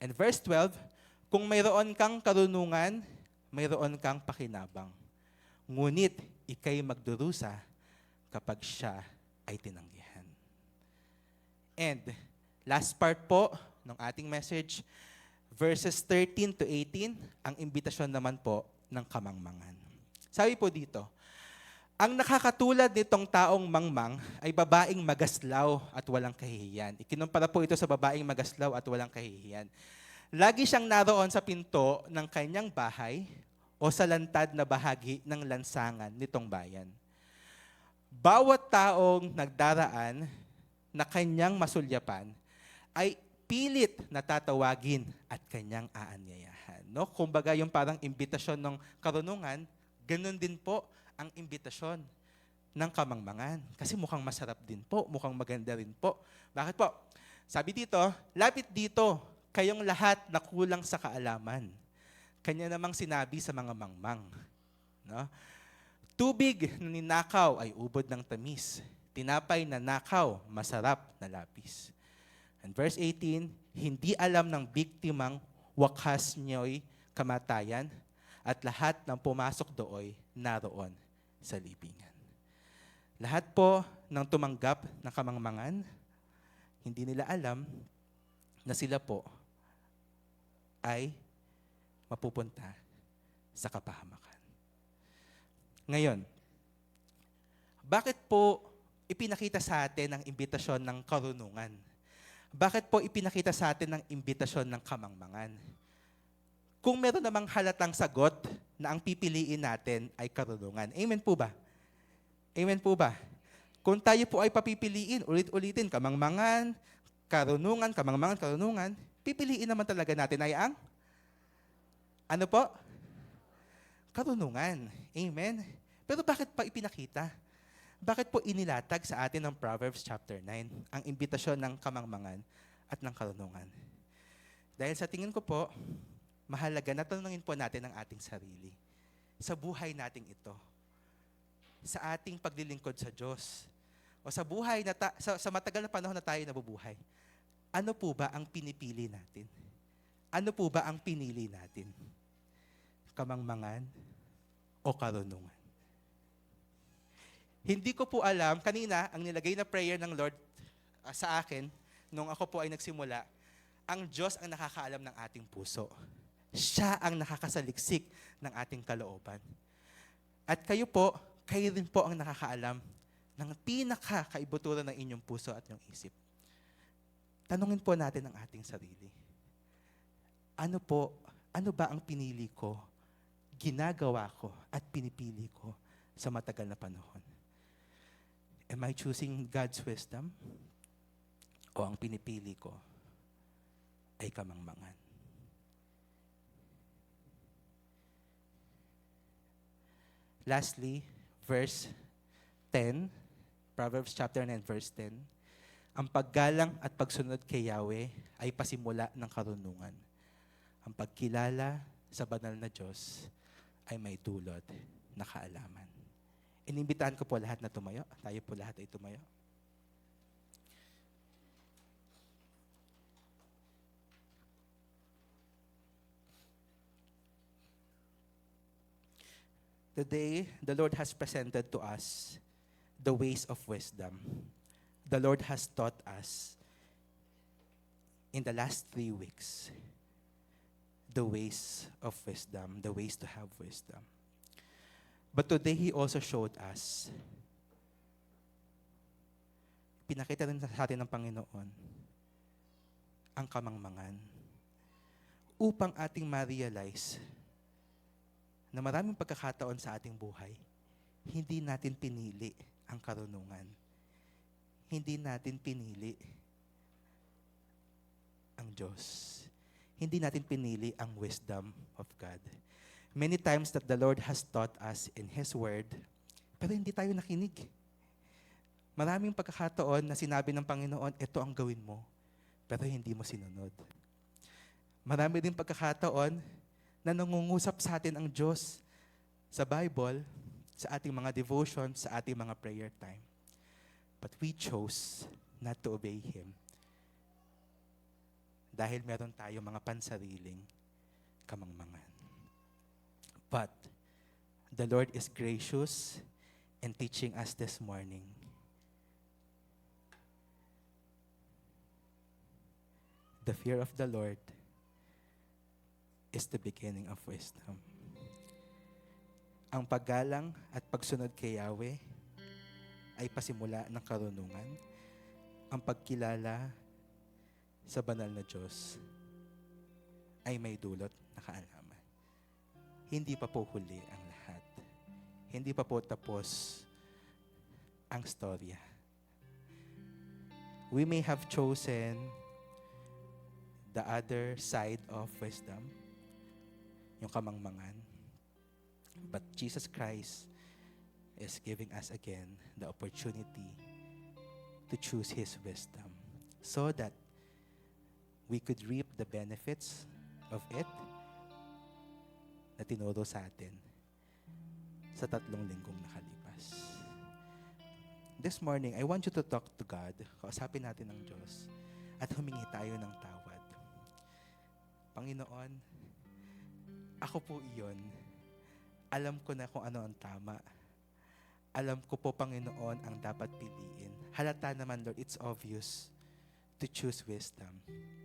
And verse 12, kung mayroon kang karunungan, mayroon kang pakinabang. Ngunit ikay magdurusa kapag siya ay tinanggihan. And last part po ng ating message, verses 13 to 18, ang imbitasyon naman po ng kamangmangan. Sabi po dito, ang nakakatulad nitong taong mangmang ay babaeng magaslaw at walang kahihiyan. Ikinumpara po ito sa babaeng magaslaw at walang kahihiyan. Lagi siyang naroon sa pinto ng kanyang bahay o sa lantad na bahagi ng lansangan nitong bayan. Bawat taong nagdaraan na kanyang masulyapan ay pilit na tatawagin at kanyang aanyayahan. No? Kumbaga yung parang imbitasyon ng karunungan, ganun din po ang imbitasyon ng kamangmangan. Kasi mukhang masarap din po, mukhang maganda rin po. Bakit po? Sabi dito, lapit dito, kayong lahat na kulang sa kaalaman. Kanya namang sinabi sa mga mangmang. No? Tubig na ninakaw ay ubod ng tamis. Tinapay na nakaw, masarap na lapis. And verse 18, hindi alam ng biktimang wakas niyo'y kamatayan at lahat ng pumasok dooy naroon sa libingan. Lahat po ng tumanggap ng kamangmangan, hindi nila alam na sila po ay mapupunta sa kapahamakan. Ngayon, bakit po ipinakita sa atin ang imbitasyon ng karunungan? Bakit po ipinakita sa atin ang imbitasyon ng kamangmangan? Kung meron namang halatang sagot na ang pipiliin natin ay karunungan. Amen po ba? Amen po ba? Kung tayo po ay papipiliin, ulit-ulitin, kamangmangan, karunungan, kamangmangan, karunungan, pipiliin naman talaga natin ay ang ano po? Karunungan. Amen? Pero bakit pa ipinakita? Bakit po inilatag sa atin ng Proverbs chapter 9 ang imbitasyon ng kamangmangan at ng karunungan? Dahil sa tingin ko po, mahalaga na tanungin po natin ang ating sarili. Sa buhay nating ito, sa ating paglilingkod sa Diyos, o sa buhay na sa matagal na panahon na tayo nabubuhay, ano po ba ang pinipili natin? Ano po ba ang pinili natin? Kamangmangan o karunungan? Hindi ko po alam, kanina, ang nilagay na prayer ng Lord sa akin, nung ako po ay nagsimula, ang Diyos ang nakakaalam ng ating puso. Siya ang nakakasaliksik ng ating kalooban. At kayo po, kayo rin po ang nakakaalam ng pinaka-kaibuturan ng inyong puso at inyong isip. Tanungin po natin ang ating sarili. Ano ba ang pinili ko, ginagawa ko, at pinipili ko sa matagal na panahon? Am I choosing God's wisdom? O ang pinipili ko ay kamangmangan? Lastly, verse 10, Proverbs chapter 9, verse 10, ang paggalang at pagsunod kay Yahweh ay pasimula ng karunungan. Ang pagkilala sa banal na Diyos ay may dulot na kaalaman. Inimbitahan ko po lahat na tumayo. Tayo po lahat ay tumayo. Today, the Lord has presented to us the ways of wisdom. The Lord has taught us in the last 3 weeks the ways of wisdom, the ways to have wisdom. But today, He also showed us, pinakita rin sa atin ng Panginoon, ang kamangmangan upang ating ma-realize na maraming pagkakataon sa ating buhay, hindi natin pinili ang karunungan. Hindi natin pinili ang Diyos. Hindi natin pinili ang wisdom of God. Many times that the Lord has taught us in His Word, pero hindi tayo nakinig. Maraming pagkakataon na sinabi ng Panginoon, ito ang gawin mo, pero hindi mo sinunod. Marami din pagkakataon na nangungusap sa atin ang Diyos sa Bible, sa ating mga devotion, sa ating mga prayer time. But we chose not to obey Him dahil meron tayo mga pansariling kamangmangan. But the Lord is gracious in teaching us this morning. The fear of the Lord is the beginning of wisdom. Ang paggalang at pagsunod kay Yahweh ay pasimula ng karunungan. Ang pagkilala sa banal na Diyos ay may dulot na kaalaman. Hindi pa po huli ang lahat. Hindi pa po tapos ang storya. We may have chosen the other side of wisdom, yung kamangmangan. But Jesus Christ is giving us again the opportunity to choose His wisdom so that we could reap the benefits of it na tinuro sa atin sa 3 linggong nakalipas. This morning, I want you to talk to God. Kausapin natin ang Diyos at humingi tayo ng tawad. Panginoon, ako po iyon. Alam ko na kung ano ang tama. Alam ko po, Panginoon, ang dapat piliin. Halata naman, Lord, it's obvious to choose wisdom.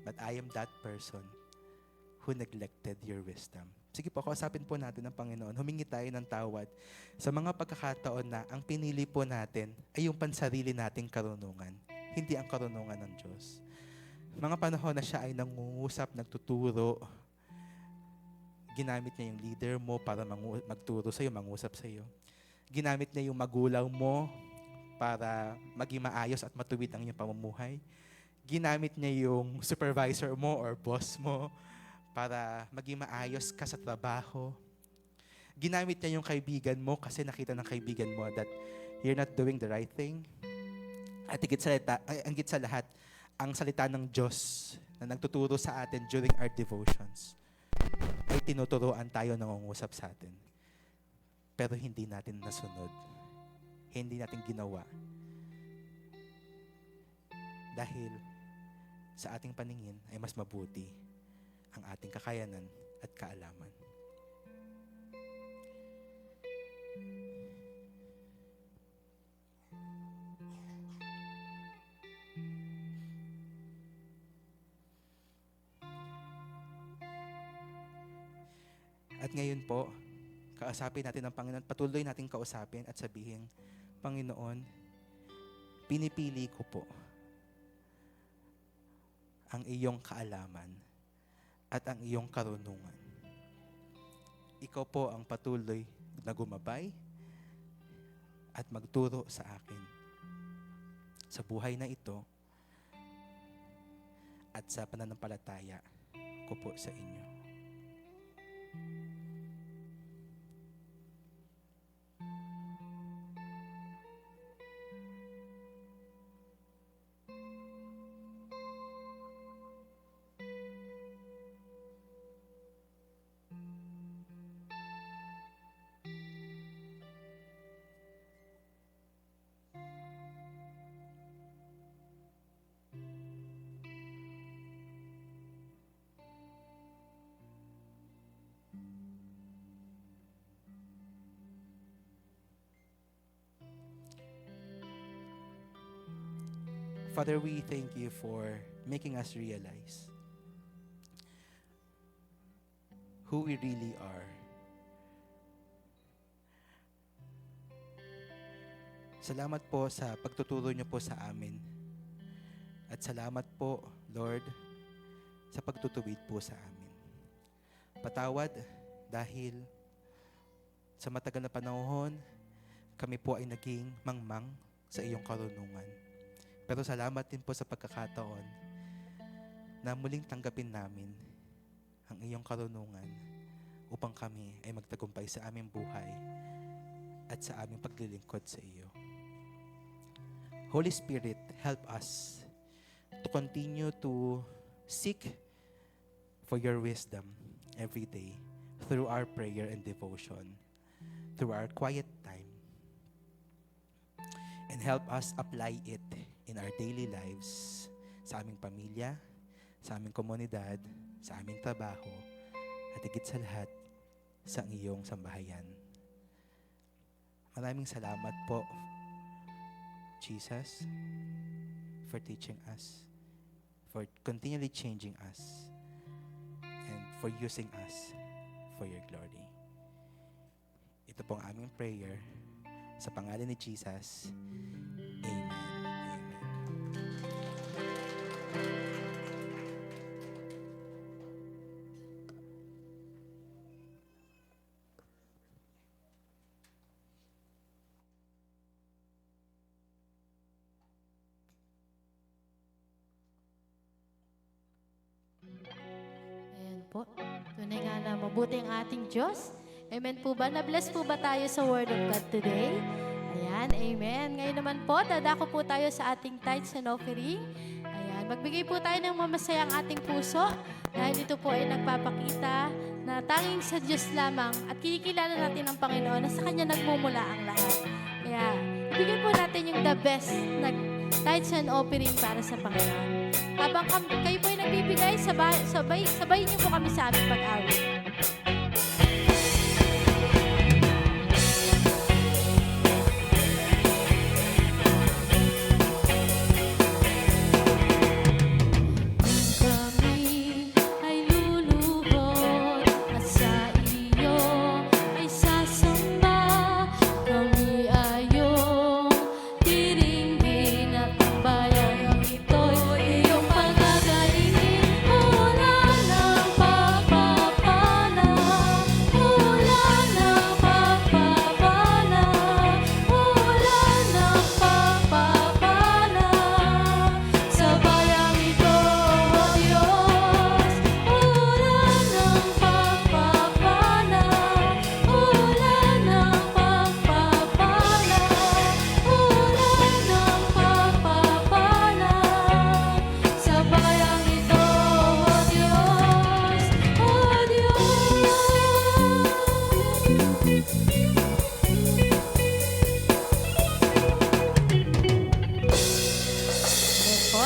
But I am that person who neglected your wisdom. Sige po, kausapin po natin ang Panginoon. Humingi tayo ng tawad sa mga pagkakataon na ang pinili po natin ay yung pansarili nating karunungan, hindi ang karunungan ng Diyos. Mga panahon na siya ay nangungusap, nagtuturo, ginamit niya yung leader mo para magturo sa'yo, mangusap sa'yo. Ginamit niya yung magulang mo para maging maayos at matuwid ang iyong pamumuhay. Ginamit niya yung supervisor mo or boss mo para maging maayos ka sa trabaho. Ginamit niya yung kaibigan mo kasi nakita ng kaibigan mo that you're not doing the right thing. At higit sa lahat, ang salita ng Diyos na nagtuturo sa atin during our devotions ay tinuturoan tayo nangungusap sa atin. Pero hindi natin nasunod. Hindi natin ginawa. Dahil sa ating paningin ay mas mabuti ang ating kakayanan at kaalaman. At ngayon po, kausapin natin ang Panginoon, patuloy natin kausapin at sabihin, Panginoon, pinipili ko po ang iyong kaalaman at ang iyong karunungan. Ikaw po ang patuloy na gumabay at magturo sa akin sa buhay na ito at sa pananampalataya ko po sa inyo. Father, we thank you for making us realize who we really are. Salamat po sa pagtuturo niyo po sa amin. At salamat po, Lord, sa pagtutuwid po sa amin. Patawad dahil sa matagal na panahon, kami po ay naging mangmang sa iyong karunungan. Pero salamat din po sa pagkakataon na muling tanggapin namin ang iyong karunungan upang kami ay magtagumpay sa aming buhay at sa aming paglilingkod sa iyo. Holy Spirit, help us to continue to seek for your wisdom every day through our prayer and devotion, through our quiet time, and help us apply it in our daily lives sa aming pamilya, sa aming komunidad, sa aming trabaho, at higit sa lahat, sa iyong sambahayan. Maraming salamat po, Jesus, for teaching us, for continually changing us, and for using us for your glory. Ito po ang aming prayer sa pangalan ni Jesus. Amen. Amen. Ayan po. Tunay nga na mabuti ang ating Diyos. Amen po ba? Na-bless po ba tayo sa Word of God today? Ayan, amen. Ngayon naman po, dadako po tayo sa ating tithes and offering. Ayan, magbigay po tayo ng mamasayang ating puso dahil ito po ay nagpapakita na tanging sa Diyos lamang at kinikilala natin ang Panginoon na sa Kanya nagmumula ang lahat. Kaya, ibigay po natin yung the best na tithes and offering para sa Panginoon. Habang kayo po ay nagbibigay, sabay niyo po kami sa aming pag-awit. Kami ay luluhod at sa iyo ay sasamba. Kami ay iyong tiringin at ang bayang ito'y iyong pagkagalingin. Wala nang pagpapala, wala nang pagpapala, wala nang pagpapala sa bayang ito, O Diyos. Wala nang pagpapala, wala nang pagpapala, wala nang pagpapala sa bayang ito, O Diyos, O Diyos. Po,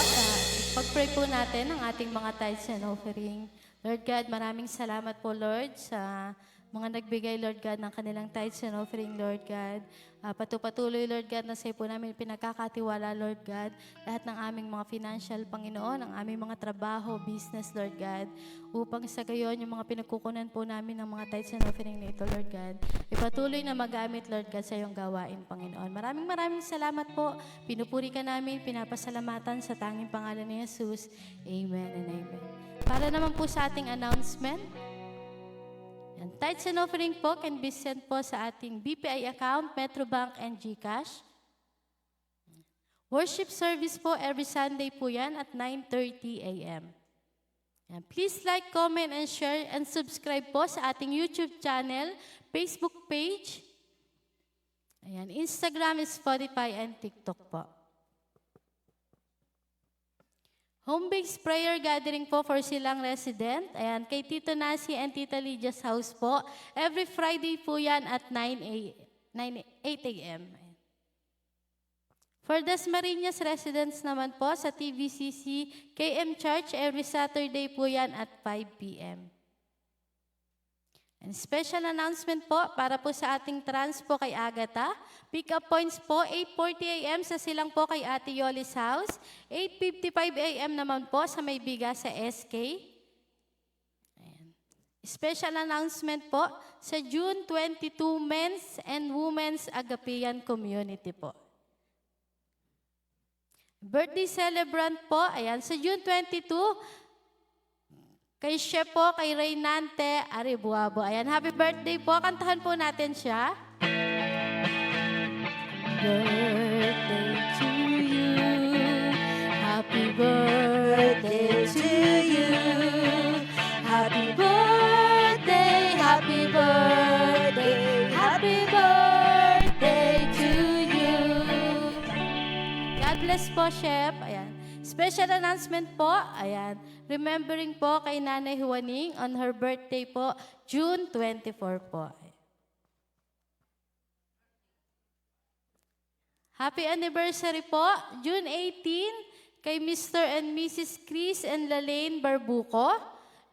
pag-pray po natin ang ating mga tithes and offering. Lord God, maraming salamat po, Lord, sa mga nagbigay, Lord God, ng kanilang tithes and offering, Lord God. Patuloy, Lord God, na sa iyo po namin pinagkakatiwala, Lord God, lahat ng aming mga financial, Panginoon, ang aming mga trabaho, business, Lord God, upang sa gayon, yung mga pinagkukunan po namin ng mga tithes and offering na ito, Lord God, ipatuloy na magamit, Lord God, sa iyong gawain, Panginoon. Maraming salamat po. Pinupuri ka namin, pinapasalamatan sa tanging pangalan ni Jesus. Amen and amen. Para naman po sa ating announcement, yan, tithes and offering po can be sent po sa ating BPI account, Metrobank and GCash. Worship service po every Sunday po yan at 9:30 a.m. Yan, please like, comment, and share and subscribe po sa ating YouTube channel, Facebook page, ayan, Instagram, Spotify, and TikTok po. Home-based prayer gathering po for silang resident. Ayan, kay Tito Nasi and Tita Lydia's house po. Every Friday po yan at 8 a.m. For Dasmariñas residents naman po sa TVCC KM Church, every Saturday po yan at 5 p.m. And special announcement po para po sa ating trans po kay Agatha. Pick-up points po, 8:40 a.m. sa silang po kay Ate Yoli's house. 8:55 a.m. naman po sa may biga sa SK. Ayan. Special announcement po sa June 22 Men's and Women's Agapean Community po. Birthday celebrant po, ayan, sa June 22, kay Chef po, kay Reynante Aribuabo. Ayan, happy birthday po. Kantahan po natin siya. Birthday to you. Happy birthday to you. Happy birthday, happy birthday, happy birthday to you. God bless po, Chef. Ayan. Special announcement po, ayan, remembering po kay Nanay Juaning on her birthday po, June 24 po. Happy anniversary po, June 18, kay Mr. and Mrs. Chris and Lalaine Barbuco.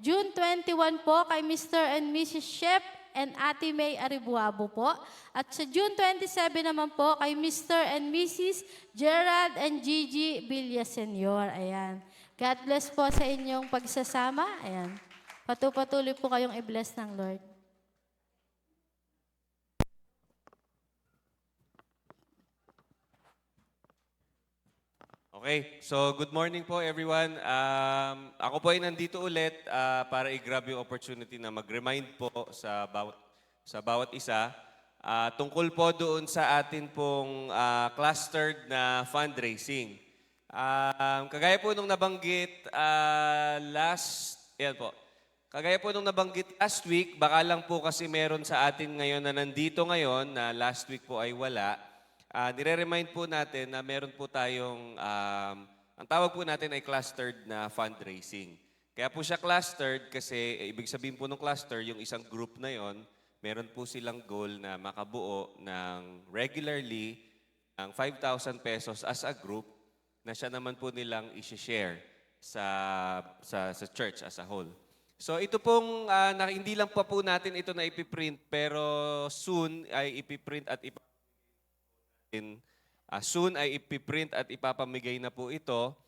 June 21 po, kay Mr. and Mrs. Shep and Ate May Aribuabo po. At sa June 27 naman po kay Mr. and Mrs. Gerald and Gigi Villaseñor. Ayan. God bless po sa inyong pagsasama. Ayan. Patuloy po kayong i-bless ng Lord. Okay, so good morning po everyone. Ako po ay nandito ulit para i-grab yung opportunity na mag-remind po sa bawat isa tungkol po doon sa atin pong clustered na fundraising. Kagaya po nung nabanggit last week, baka lang po kasi meron sa atin ngayon na nandito ngayon na last week po ay wala. Nire-remind po natin na meron po tayong, ang tawag po natin ay clustered na fundraising. Kaya po siya clustered kasi ibig sabihin po ng cluster, yung isang group na yon, meron po silang goal na makabuo ng regularly ng 5,000 pesos as a group na siya naman po nilang i-share sa church as a whole. So ito pong, hindi lang pa po natin ito na ipiprint pero soon ay ipiprint at soon ay ipiprint at ipapamigay na po ito.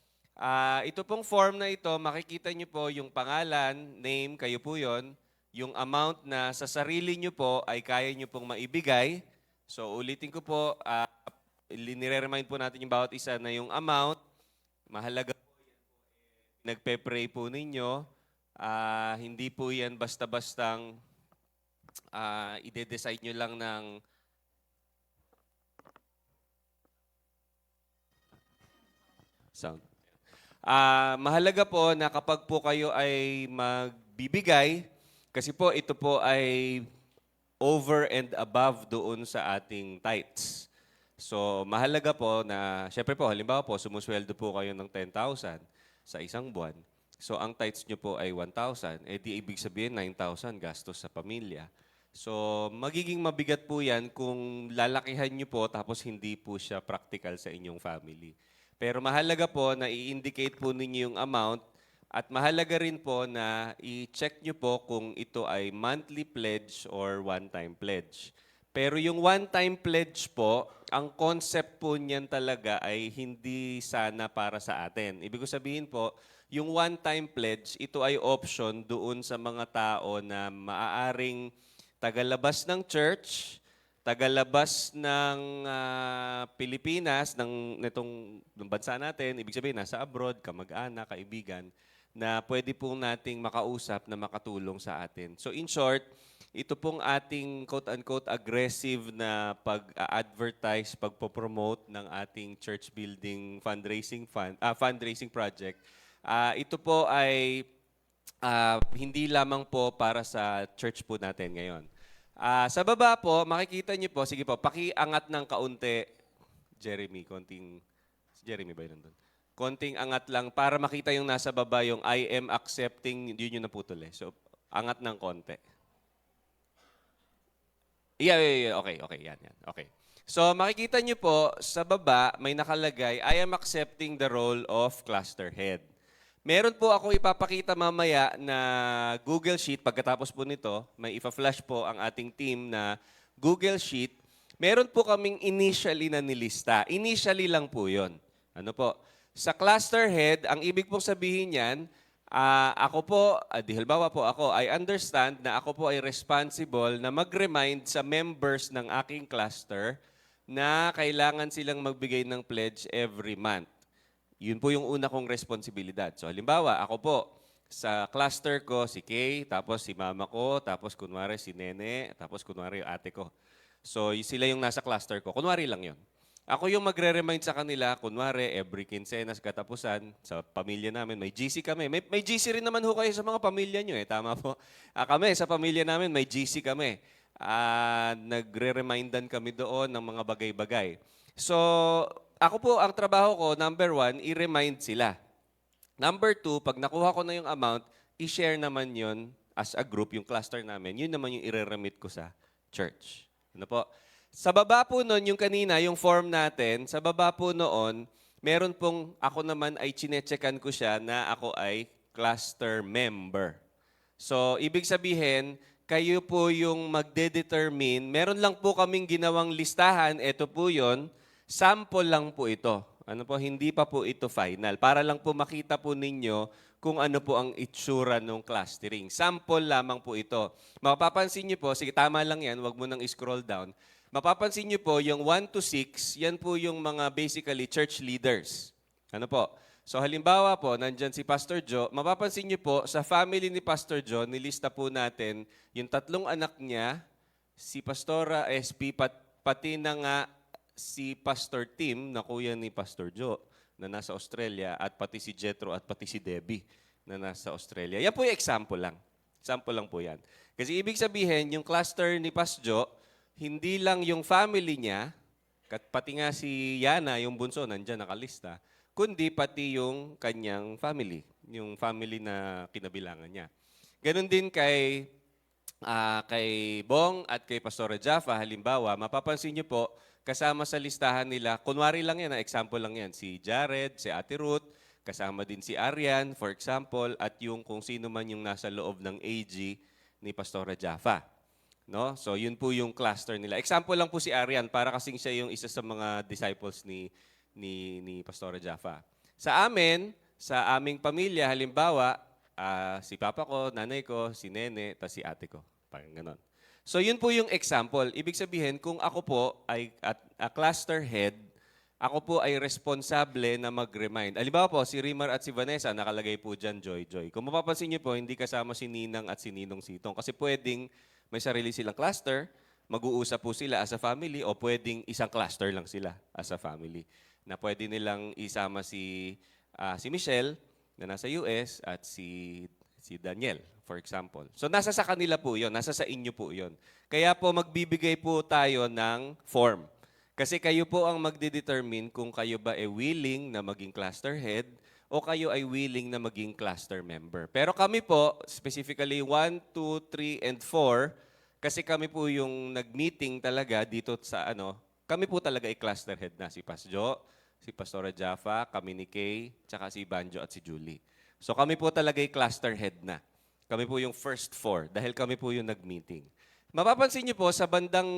Ito pong form na ito, makikita nyo po yung pangalan, name, kayo po yon, yung amount na sa sarili nyo po ay kaya nyo pong maibigay. So ulitin ko po, nire-remind po natin yung bawat isa na yung amount, mahalaga po yan po, nagpe-pray po ninyo. Hindi po yan basta-bastang ide-decide nyo lang ng sound. Mahalaga po na kapag po kayo ay magbibigay, kasi po ito po ay over and above doon sa ating tithes. So mahalaga po na, syempre po, halimbawa po, sumusweldo po kayo ng 10,000 sa isang buwan. So ang tithes nyo po ay 1,000. Di ibig sabihin 9,000 gastos sa pamilya. So magiging mabigat po yan kung lalakihan nyo po tapos hindi po siya practical sa inyong family. Pero mahalaga po na i-indicate po ninyo yung amount at mahalaga rin po na i-check nyo po kung ito ay monthly pledge or one-time pledge. Pero yung one-time pledge po, ang concept po niyan talaga ay hindi sana para sa atin. Ibig sabihin po, yung one-time pledge, ito ay option doon sa mga tao na maaaring tagalabas ng church, tagalabas ng Pilipinas, ng bansa natin, ibig sabihin nasa abroad, kamag-anak, kaibigan, na pwede pong nating makausap na makatulong sa atin. So in short, ito pong ating quote-unquote aggressive na pag-advertise, pagpo-promote ng ating church building fundraising project. Ito po ay hindi lamang po para sa church po natin ngayon. Sa baba po, makikita niyo po, sige po, pakiangat ng kaunti, Jeremy, Jeremy ba yun nandun? Konting angat lang para makita yung nasa baba, yung I am accepting, yun yung naputol eh. So, angat ng konti. Yeah, okay, yan. Okay. So, makikita niyo po, sa baba, may nakalagay, I am accepting the role of cluster head. Meron po ako ipapakita mamaya na Google Sheet. Pagkatapos po nito, may ipa-flash po ang ating team na Google Sheet. Meron po kaming initially na nilista. Initially lang po yon. Ano po? Sa cluster head, ang ibig pong sabihin niyan, ako po, di halimbawa po ako, I understand na ako po ay responsible na mag-remind sa members ng aking cluster na kailangan silang magbigay ng pledge every month. Yun po yung una kong responsibilidad. So halimbawa, ako po, sa cluster ko, si Kay, tapos si mama ko, tapos kunwari si Nene, tapos kunwari yung ate ko. So sila yung nasa cluster ko. Kunwari lang yun. Ako yung magre-remind sa kanila, kunwari, every quincenas katapusan, sa pamilya namin, may GC kami. May GC rin naman ho kayo sa mga pamilya nyo eh, tama po. Kami, sa pamilya namin, may GC kami. Nagre-remindan kami doon ng mga bagay-bagay. So, ako po, ang trabaho ko, number 1, i-remind sila. Number 2, pag nakuha ko na yung amount, i-share naman yon as a group, yung cluster namin. Yun naman yung i-remit ko sa church. Ano po? Sa baba po noon, yung kanina, yung form natin, sa baba po noon, meron pong, ako naman ay chinecheckan ko siya na ako ay cluster member. So, ibig sabihin, kayo po yung magde-determine. Meron lang po kaming ginawang listahan, ito po yon. Sample lang po ito. Ano po, hindi pa po ito final. Para lang po makita po ninyo kung ano po ang itsura ng clustering. Sample lamang po ito. Mapapansin niyo po, sige tama lang yan, wag mo nang i-scroll down. Mapapansin niyo po, yung 1 to 6, yan po yung mga basically church leaders. Ano po? So halimbawa po, nandyan si Pastor Joe, mapapansin niyo po, sa family ni Pastor Joe, nilista po natin yung 3 anak niya, si Pastora SP, pati na nga si Pastor Tim, na kuya ni Pastor Joe, na nasa Australia, at pati si Jethro at pati si Debbie, na nasa Australia. Yan po yung example lang. Example lang po yan. Kasi ibig sabihin, yung cluster ni Pastor Joe, hindi lang yung family niya, pati nga si Yana, yung bunso, nandyan nakalista, kundi pati yung kanyang family, yung family na kinabilangan niya. Ganon din kay Bong at kay Pastora Jaffa, halimbawa, mapapansin niyo po, kasama sa listahan nila, kunwari lang yan, example lang yan, si Jared, si Ate Ruth, kasama din si Arian, for example, at yung kung sino man yung nasa loob ng AG ni Pastora Jaffa. No? So, yun po yung cluster nila. Example lang po si Arian, para kasing siya yung isa sa mga disciples ni Pastora Jaffa. Sa amin, sa aming pamilya, halimbawa, si papa ko, nanay ko, si nene, tas si ate ko. Parang ganon. So, yun po yung example. Ibig sabihin, kung ako po ay a cluster head, ako po ay responsable na mag-remind. Halimbawa po, si Rimar at si Vanessa, nakalagay po dyan, Joy. Kung mapapansin niyo po, hindi kasama si Ninang at si Ninong Sitong. Kasi pwedeng may sarili silang cluster, mag-uusap po sila as a family, o pwedeng isang cluster lang sila as a family. Na pwede nilang isama si Michelle, na nasa US, at si Daniel, for example. So, nasa sa kanila po yon, nasa sa inyo po yon. Kaya po, magbibigay po tayo ng form. Kasi kayo po ang magdedetermine kung kayo ba ay willing na maging cluster head o kayo ay willing na maging cluster member. Pero kami po, specifically 1, 2, 3, and 4, kasi kami po yung nag-meeting talaga dito sa kami po talaga ay cluster head na. Si Pastor Jo, si Pastora Jaffa, kami ni Kay, tsaka si Banjo at si Julie. So kami po talaga ay cluster head na. Kami po yung first 4 dahil kami po yung nag-meeting. Mapapansin niyo po sa bandang,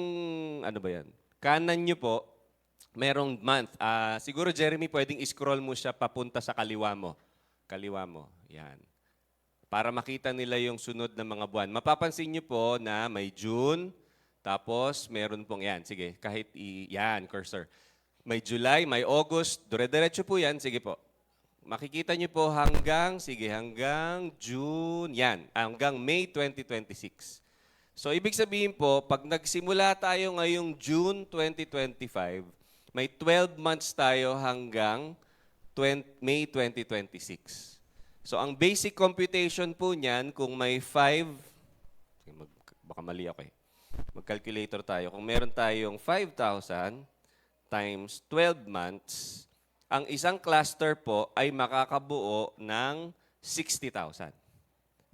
kanan niyo po, merong month. Siguro, Jeremy, pwedeng i-scroll mo siya papunta sa kaliwa mo. Kaliwa mo. Yan. Para makita nila yung sunod na mga buwan. Mapapansin niyo po na may June, tapos meron pong, yan, sige, kahit yan, cursor. May July, may August, dire-diretso po yan, sige po. Makikita niyo po hanggang June, yan, hanggang May 2026. So, ibig sabihin po, pag nagsimula tayo ngayong June 2025, may 12 months tayo hanggang May 2026. So, ang basic computation po niyan, kung may 5, baka mali ako eh. Mag-calculator tayo. Kung meron tayong 5,000 times 12 months, ang isang cluster po ay makakabuo ng 60,000.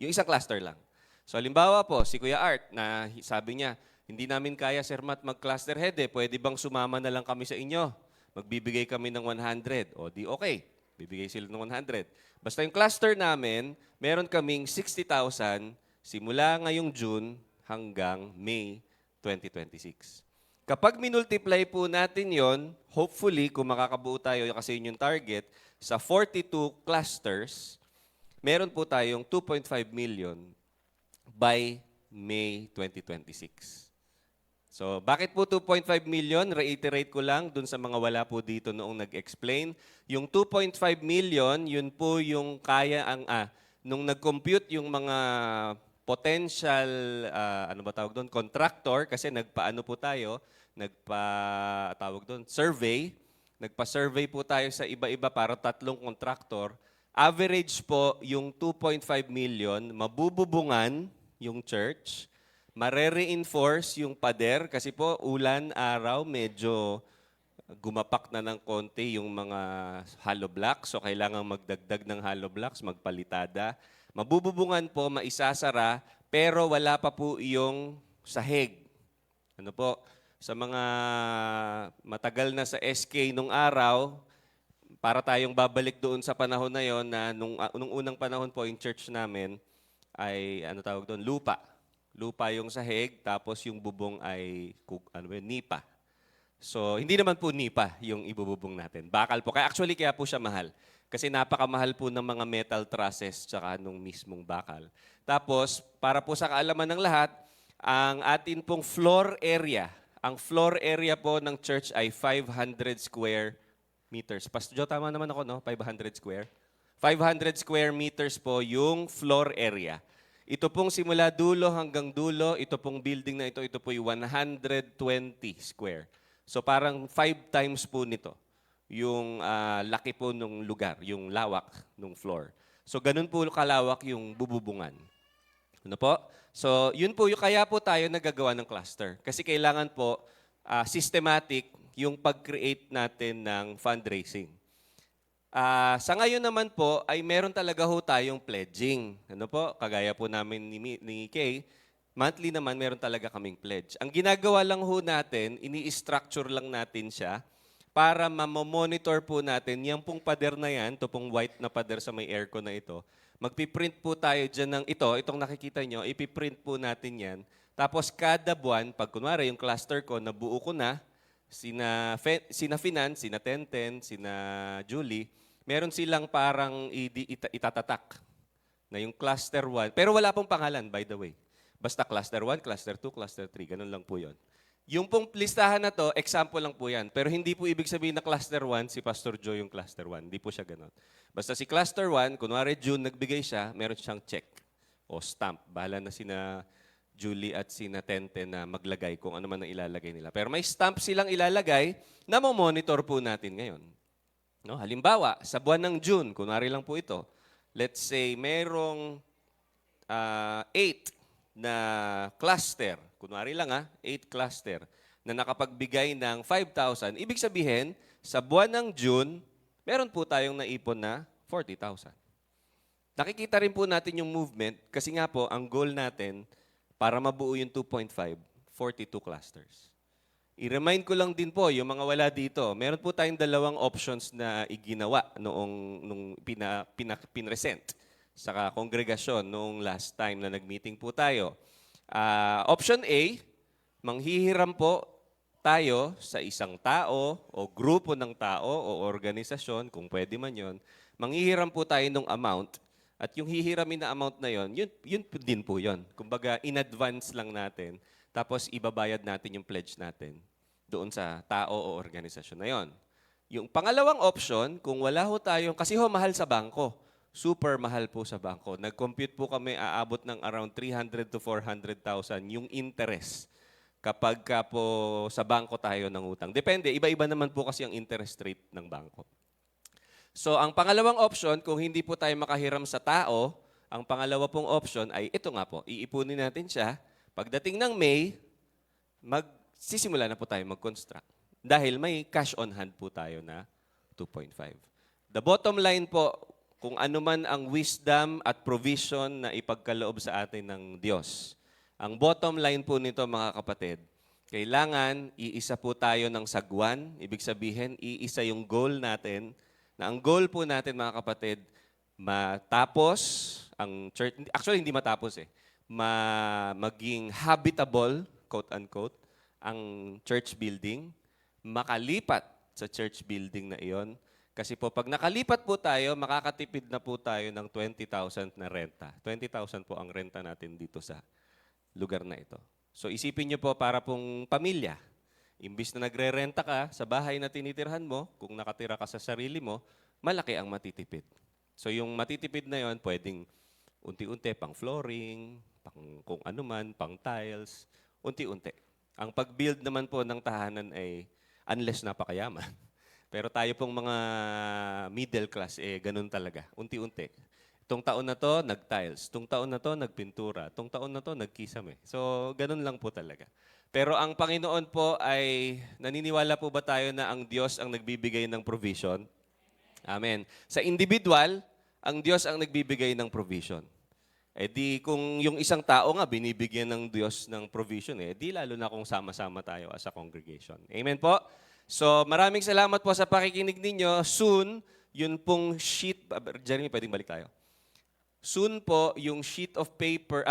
Yung isang cluster lang. So, halimbawa po, si Kuya Art, na sabi niya, hindi namin kaya, Sir Matt, mag-cluster head eh. Pwede bang sumama na lang kami sa inyo? Magbibigay kami ng 100. O di okay, bibigay sila ng 100. Basta yung cluster namin, meron kaming 60,000 simula ngayong June hanggang May 2026. Kapag minultiply po natin yon, hopefully, kung makakabuo tayo, kasi yun yung target, sa 42 clusters, meron po tayong 2.5 million by May 2026. So, bakit po 2.5 million? Reiterate ko lang dun sa mga wala po dito noong nag-explain. Yung 2.5 million, yun po yung kaya nung nag-compute yung mga potential, ano ba tawag doon, contractor, kasi nagpaano po tayo, tawag doon, survey. Nagpa-survey po tayo sa iba-iba para 3 contractor. Average po yung 2.5 million, mabububungan yung church, mare-reinforce yung pader kasi po ulan, araw, medyo gumapak na ng konti yung mga hollow blocks. So kailangan magdagdag ng hollow blocks, magpalitada. Mabububungan po, maisasara, pero wala pa po yung sahig. Ano po? Sa mga matagal na sa SK nung araw, para tayong babalik doon sa panahon na yon na nung unang panahon po yung church namin ay ano tawag doon, lupa. Lupa yung sahig, tapos yung bubong ay nipa. So, hindi naman po nipa yung ibububong natin. Bakal po. Kaya po siya mahal. Kasi napakamahal po ng mga metal trusses tsaka nung mismong bakal. Tapos, para po sa kaalaman ng lahat, ang atin pong floor area, ang floor area po ng church ay 500 square meters. Pastor Joe, tama naman ako, no? 500 square? 500 square meters po yung floor area. Ito pong simula dulo hanggang dulo, ito pong building na ito po yung 120 square. So parang 5 times po nito yung laki po nung lugar, yung lawak nung floor. So ganun po kalawak yung bububungan. Ano po? So yun po, kaya po tayo nagagawa ng cluster. Kasi kailangan po systematic yung pag-create natin ng fundraising. Sa ngayon naman po, ay meron talaga ho tayong pledging. Ano po? Kagaya po namin ni Kay, monthly naman meron talaga kaming pledge. Ang ginagawa lang ho natin, ini-structure lang natin siya para mamonitor po natin, yung pong pader na yan, ito pong white na pader sa may aircon na ito, magpiprint po tayo dyan ng itong nakikita nyo, ipiprint po natin yan. Tapos kada buwan, pag kunwari yung cluster ko, nabuo ko na, sina Finance, sina Tenten, sina Julie, meron silang parang itatatak na yung cluster 1. Pero wala pong pangalan, by the way. Basta cluster 1, cluster 2, cluster 3. Ganun lang po yon. Yung pong listahan na to, example lang po yan. Pero hindi po ibig sabihin na cluster 1, si Pastor Joe yung cluster 1. Hindi po siya ganun. Basta si cluster 1, kunwari June nagbigay siya, meron siyang check o stamp. Bahala na sina Julie at sina Tente na maglagay kung ano man ang ilalagay nila. Pero may stamp silang ilalagay na monitor po natin ngayon. No? Halimbawa, sa buwan ng June, kunwari lang po ito, let's say merong 8 na cluster, kunwari lang 8 cluster, na nakapagbigay ng 5,000. Ibig sabihin, sa buwan ng June, meron po tayong naipon na 40,000. Nakikita rin po natin yung movement kasi nga po, ang goal natin, para mabuo yung 2.5, 42 clusters. I-remind ko lang din po, yung mga wala dito, meron po tayong 2 options na iginawa nung pinresent sa kongregasyon noong last time na nag-meeting po tayo. Option A, manghihiram po tayo sa isang tao o grupo ng tao o organisasyon, kung pwede man yon, manghihiram po tayo ng amount. At yung hihiramin na amount na yun din po yun. Kumbaga, in advance lang natin, tapos ibabayad natin yung pledge natin doon sa tao o organisasyon na yon. Yung pangalawang option, kung wala ho tayong, kasi mahal sa bangko. Super mahal po sa bangko. Nag-compute po kami, aabot ng around 300 to 400,000 yung interest kapag ka po sa bangko tayo ng utang. Depende, iba-iba naman po kasi ang interest rate ng bangko. So, ang pangalawang option, kung hindi po tayo makahiram sa tao, ang pangalawa pong option ay ito nga po, iipunin natin siya. Pagdating ng May, magsisimula na po tayo mag-construct. Dahil may cash on hand po tayo na 2.5. The bottom line po, kung ano man ang wisdom at provision na ipagkaloob sa atin ng Diyos. Ang bottom line po nito, mga kapatid, kailangan iisa po tayo ng sagwan. Ibig sabihin, iisa yung goal natin. Na ang goal po natin, mga kapatid, matapos ang church, actually hindi matapos maging habitable, quote-unquote, ang church building, makalipat sa church building na iyon. Kasi po, pag nakalipat po tayo, makakatipid na po tayo ng 20,000 na renta. 20,000 po ang renta natin dito sa lugar na ito. So isipin niyo po para pong pamilya. Imbis na nagre-renta ka sa bahay na tinitirhan mo, kung nakatira ka sa sarili mo, malaki ang matitipid. So yung matitipid na yon, pwedeng unti-unti pang flooring, pang kung ano man, pang tiles, unti-unti. Ang pag-build naman po ng tahanan ay unless napakayaman. Pero tayo pong mga middle class, ganun talaga, unti-unti. Itong taon na to, nag-tiles. Itong taon na to, nagpintura. Itong taon na to, nagkisame. So, ganun lang po talaga. Pero ang Panginoon po ay, naniniwala po ba tayo na ang Diyos ang nagbibigay ng provision? Amen. Sa individual, ang Diyos ang nagbibigay ng provision. Eh di kung yung isang tao nga binibigyan ng Diyos ng provision, di lalo na kung sama-sama tayo as a congregation. Amen po? So maraming salamat po sa pakikinig ninyo. Soon, yun pong sheet, Jeremy, pwedeng balik tayo. Soon po, yung sheet of paper,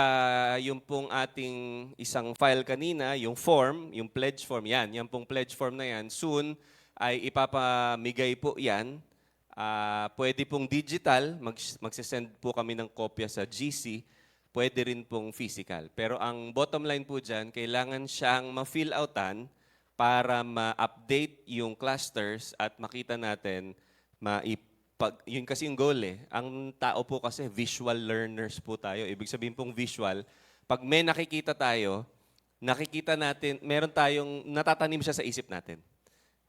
yung pong ating isang file kanina, yung form, yung pledge form, yan pong pledge form na yan, soon ay ipapamigay po yan. Pwede pong digital, magsisend po kami ng kopya sa GC, pwede rin pong physical. Pero ang bottom line po dyan, kailangan siyang ma-fill outan para ma-update yung clusters at makita natin, yun kasi yung goal Ang tao po kasi visual learners po tayo. Ibig sabihin pong visual, pag may nakikita tayo, nakikita natin, meron tayong natatanim siya sa isip natin.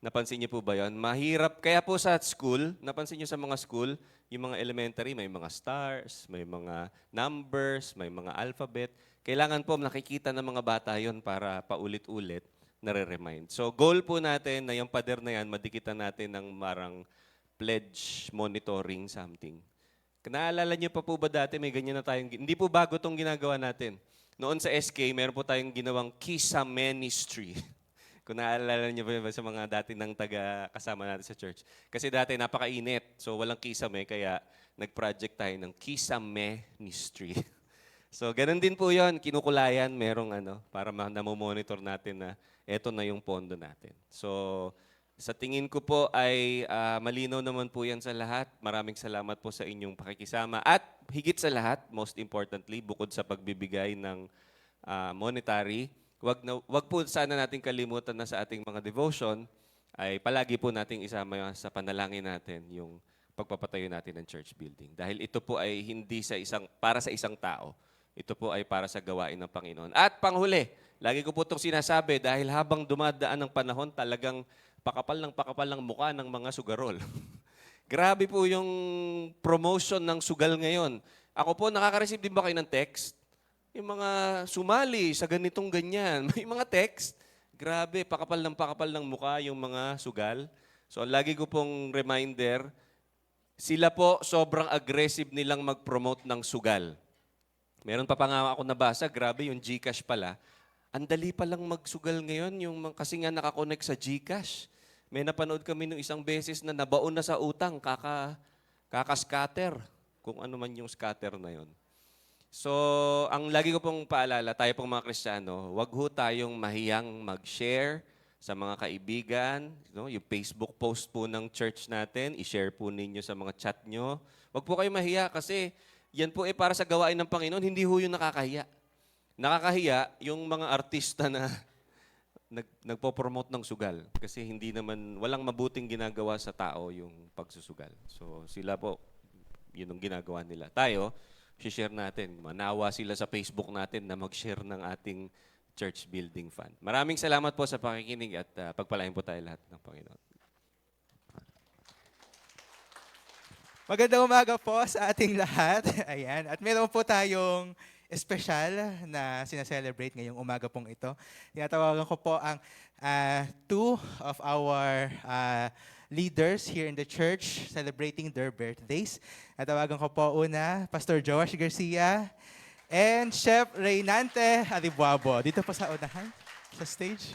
Napansin niyo po ba yun? Mahirap. Kaya po sa school, napansin niyo sa mga school, yung mga elementary, may mga stars, may mga numbers, may mga alphabet. Kailangan po nakikita ng mga bata yon para paulit-ulit nare-remind. So goal po natin na yung pader na yan, madikitan natin ng marang pledge monitoring something. Naalala niyo pa po ba dati may ganyan na tayong, hindi po bago itong ginagawa natin. Noon sa SK, meron po tayong ginawang Kisa Ministry. Kung naalala niyo ba sa mga dati ng kasama natin sa church. Kasi dati napakainit, so walang kisame, kaya nag-project tayo ng Kisame Ministry. So ganun din po yon, kinukulayan, merong para namomonitor natin na eto na yung pondo natin. So sa tingin ko po ay malinaw naman po yan sa lahat. Maraming salamat po sa inyong pakikisama. At higit sa lahat, most importantly, bukod sa pagbibigay ng monetary, wag po sana natin kalimutan na sa ating mga devotion ay palagi po nating isama sa panalangin natin yung pagpapatayo natin ng church building. Dahil ito po ay hindi para sa isang tao. Ito po ay para sa gawain ng Panginoon. At panghuli, lagi ko po itong sinasabi dahil habang dumadaan ng panahon talagang pakapal ng mukha ng mga sugarol. Grabe po yung promotion ng sugal ngayon. Ako po, nakaka-receive din ba kayo ng text? Yung mga sumali sa ganitong ganyan. May mga text. Grabe, pakapal ng mukha yung mga sugal. So, lagi ko pong reminder, sila po sobrang aggressive nilang mag-promote ng sugal. Meron pa nga ako nabasa, grabe yung GCash pala. Ang dali palang magsugal ngayon, kasi nga nakakonect sa GCash. May napanood kami nung isang beses na nabaon na sa utang, kaka-scatter, kung ano man yung scatter na yon. So, ang lagi ko pong paalala, tayo pong mga Kristiyano, wag ho tayong mahiyang mag-share sa mga kaibigan, yung Facebook post po ng church natin, i-share po ninyo sa mga chat nyo. Wag po kayo mahiya kasi yan po para sa gawain ng Panginoon, hindi ho yung nakakahiya. Nakakahiya yung mga artista na nagpo-promote ng sugal kasi walang mabuting ginagawa sa tao yung pagsusugal. So sila po, yun ang ginagawa nila. Tayo, share natin. Manawa sila sa Facebook natin na mag-share ng ating church building fund. Maraming salamat po sa pakikinig at pagpalain po tayo lahat ng Panginoon. Magandang umaga po sa ating lahat. Ayan. At meron po tayong espesyal na sinaselebrate ngayong umaga pong ito. Tinatawagan ko po ang two of our leaders here in the church celebrating their birthdays. Natawagan ko po una, Pastor Joash Garcia and Chef Reynante Aribuabo. Dito po sa unahan, sa stage.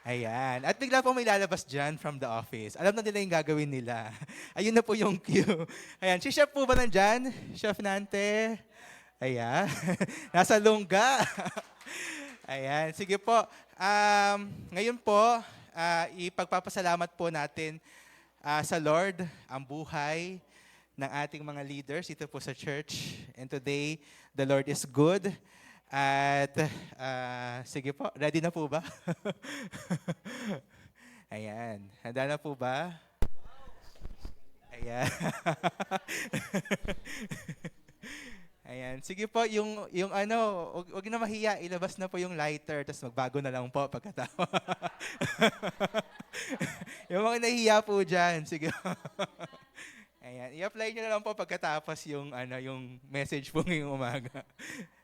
Ayan. At bigla po may lalabas dyan from the office. Alam na nila yung gagawin nila. Ayun na po yung cue. Ayan. Si Chef po ba nandyan? Chef Nante? Ayan. Nasa lungga. Ayan. Sige po. Ngayon po, ipagpapasalamat po natin sa Lord ang buhay ng ating mga leaders dito po sa church. And today, the Lord is good. At sige po, ready na po ba? Ayan. Handa na po ba? Ayan. Ayan. Sige po, yung ano, wag na mahiya, ilabas na po yung lighter, tapos magbago na lang po pagkatapos. Yung mga nahiya po dyan, sige. Ayan. I-apply nyo na lang po pagkatapos yung, yung message po ngayong umaga.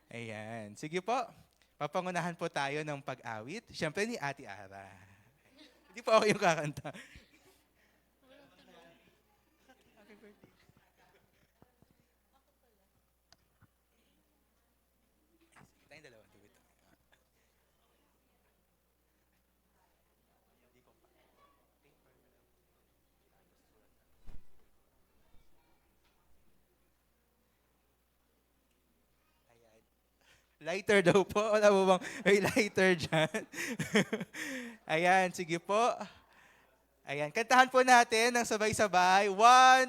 Ayan. Sige po. Papangunahan po tayo ng pag-awit. Siyempre ni Ate Ara. Hindi po ako yung kakanta. Tayong dalawa. Tuwid. Lighter daw po. Wala mo bang may lighter dyan? Ayan, sige po. Ayan, kantahan po natin ng sabay-sabay. 1,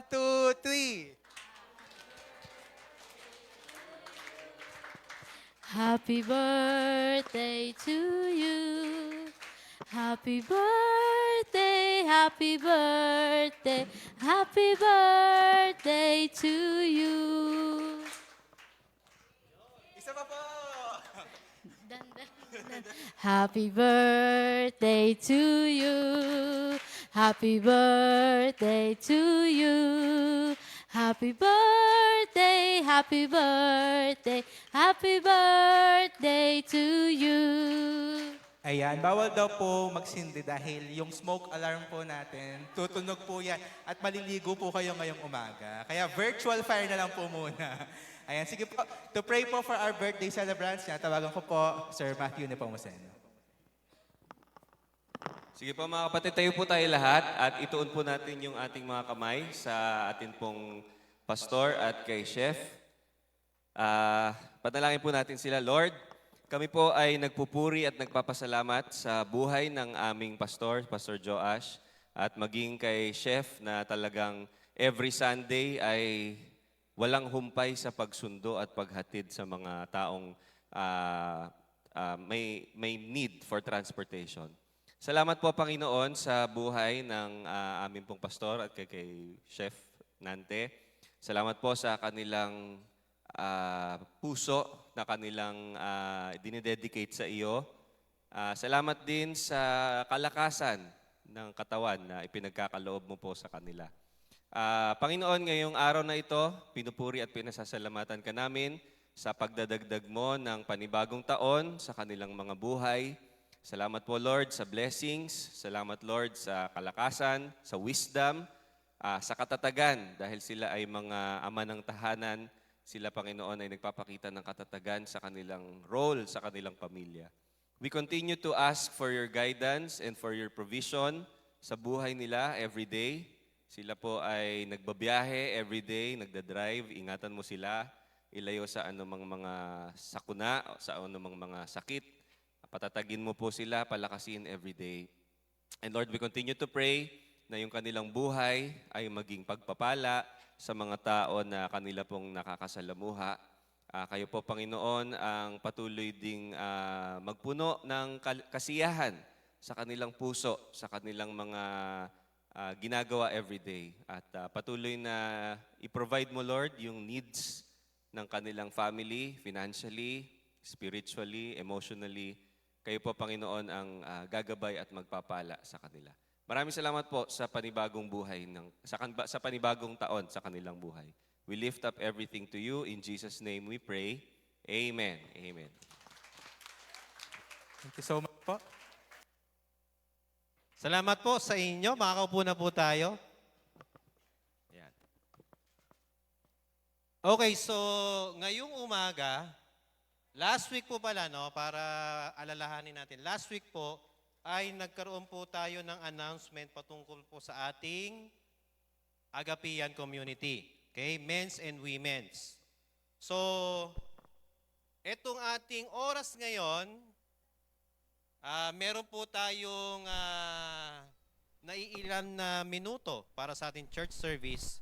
2, 3. Happy birthday to you. Happy birthday, happy birthday, happy birthday to you. Isa pa po. Happy birthday to you. Happy birthday to you. Happy birthday, happy birthday, happy birthday to you. Ayan, bawal daw po magsindi dahil yung smoke alarm po natin, tutunog po yan at maliligo po kayo ngayong umaga. Kaya virtual fire na lang po muna. Ayan, sige po. To pray po for our birthday celebrants, tawagan ko po Sir Matthew Nepomuceno. Sige po mga kapatid, tayo po tayo lahat at ituon po natin yung ating mga kamay sa atin pong pastor at kay chef. Panalangin po natin sila. Lord, kami po ay nagpupuri at nagpapasalamat sa buhay ng aming pastor, Pastor Joash, at maging kay chef na talagang every Sunday ay walang humpay sa pagsundo at paghatid sa mga taong may need for transportation. Salamat po, Panginoon, sa buhay ng aming pong pastor at kay Chef Nante. Salamat po sa kanilang puso na kanilang dinededicate sa iyo. Salamat din sa kalakasan ng katawan na ipinagkakaloob mo po sa kanila. Panginoon, ngayong araw na ito, pinupuri at pinasasalamatan ka namin sa pagdadagdag mo ng panibagong taon sa kanilang mga buhay. Salamat po, Lord, sa blessings. Salamat, Lord, sa kalakasan, sa wisdom, sa katatagan. Dahil sila ay mga ama ng tahanan, sila, Panginoon, ay nagpapakita ng katatagan sa kanilang role sa kanilang pamilya. We continue to ask for your guidance and for your provision sa buhay nila every day. Sila po ay nagbabiyahe every day, nagdadrive. Ingatan mo sila, ilayo sa anumang mga sakuna, sa anumang mga sakit. Patatagin mo po sila, palakasin every day. And Lord, we continue to pray na yung kanilang buhay ay maging pagpapala sa mga tao na kanila pong nakakasalamuha. Kayo po, Panginoon, ang patuloy ding magpuno ng kasiyahan sa kanilang puso, sa kanilang mga ginagawa every day. At patuloy na i-provide mo, Lord, yung needs ng kanilang family, financially, spiritually, emotionally. Kayo po, Panginoon, ang gagabay at magpapala sa kanila. Maraming salamat po sa panibagong buhay, sa panibagong taon sa kanilang buhay. We lift up everything to you. In Jesus' name we pray. Amen. Amen. Thank you so much po. Salamat po sa inyo. Makakaupo na po tayo. Yan. Okay, so ngayong umaga, last week po pala, no, para alalahanin natin. Last week po, ay nagkaroon po tayo ng announcement patungkol po sa ating Agapian community. Okay? Men's and women's. So, etong ating oras ngayon, meron po tayong naiilan na minuto para sa ating church service.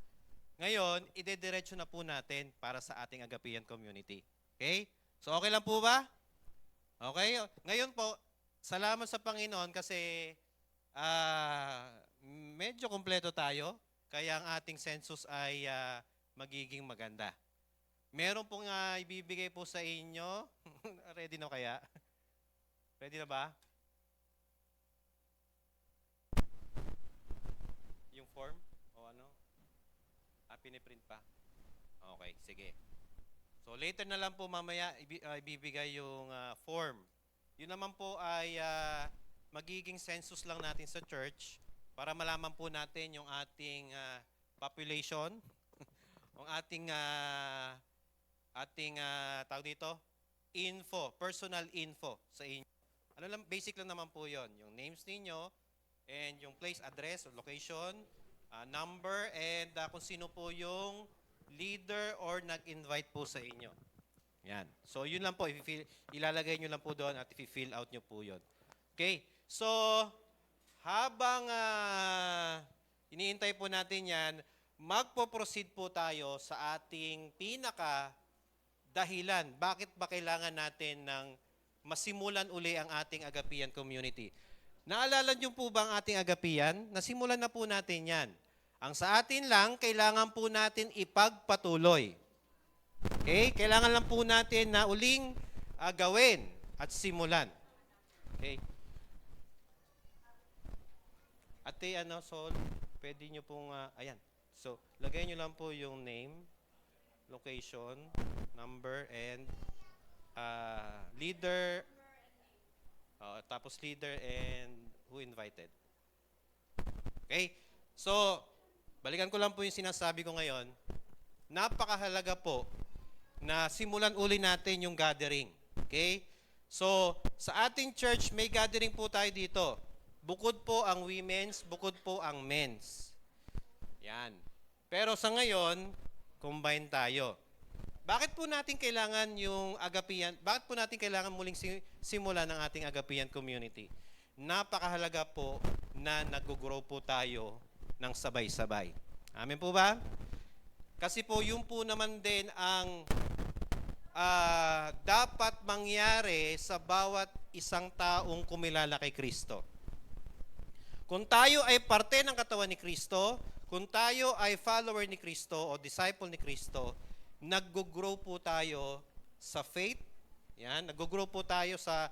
Ngayon, idediretso na po natin para sa ating Agapian community. Okay? So, okay lang po ba? Okay? Ngayon po, salamat sa Panginoon kasi medyo kompleto tayo. Kaya ang ating census ay magiging maganda. Meron pong ibibigay po sa inyo. Ready na kaya? Ready na ba? Yung form? O ano? Piniprint pa? Okay, sige. So later na lang po mamaya ibibigay yung form. Yun naman po ay magiging census lang natin sa church para malaman po natin yung ating population, yung ating tawag dito, info, personal info sa inyo. Ano lang, basic lang naman po yon, yung names ninyo and yung place, address, or location, number, and kung sino po yung leader or nag-invite po sa inyo. Yan. So, yun lang po. Ilalagay nyo lang po doon at i-fill out nyo po yun. Okay. So, habang iniintay po natin yan, magpo-proceed po tayo sa ating dahilan. Bakit ba kailangan natin ng masimulan uli ang ating Agapian community? Naalala nyo po ba ang ating Agapian? Nasimulan na po natin yan. Ang sa atin lang, kailangan po natin ipagpatuloy. Okay? Kailangan lang po natin na uling gawin at simulan. Okay? Ate, Sol, pwede nyo pong, ayan. So, lagay nyo lang po yung name, location, number, and leader, tapos leader and who invited. Okay? So, balikan ko lang po yung sinasabi ko ngayon. Napakahalaga po na simulan uli natin yung gathering. Okay? So, sa ating church, may gathering po tayo dito. Bukod po ang women's, bukod po ang men's. Yan. Pero sa ngayon, combine tayo. Bakit po natin kailangan yung Agapian? Bakit po natin kailangan muling simulan ng ating Agapian community? Napakahalaga po na nag-grow po tayo ng sabay-sabay. Amen po ba? Kasi po, yun po naman din ang dapat mangyari sa bawat isang taong kumilala kay Kristo. Kung tayo ay parte ng katawan ni Kristo, kung tayo ay follower ni Kristo o disciple ni Kristo, nag-grow po tayo sa faith, yan, nag-grow po tayo sa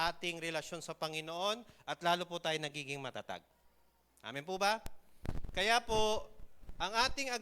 ating relasyon sa Panginoon at lalo po tayo nagiging matatag. Amen po ba? Kaya po, ang ating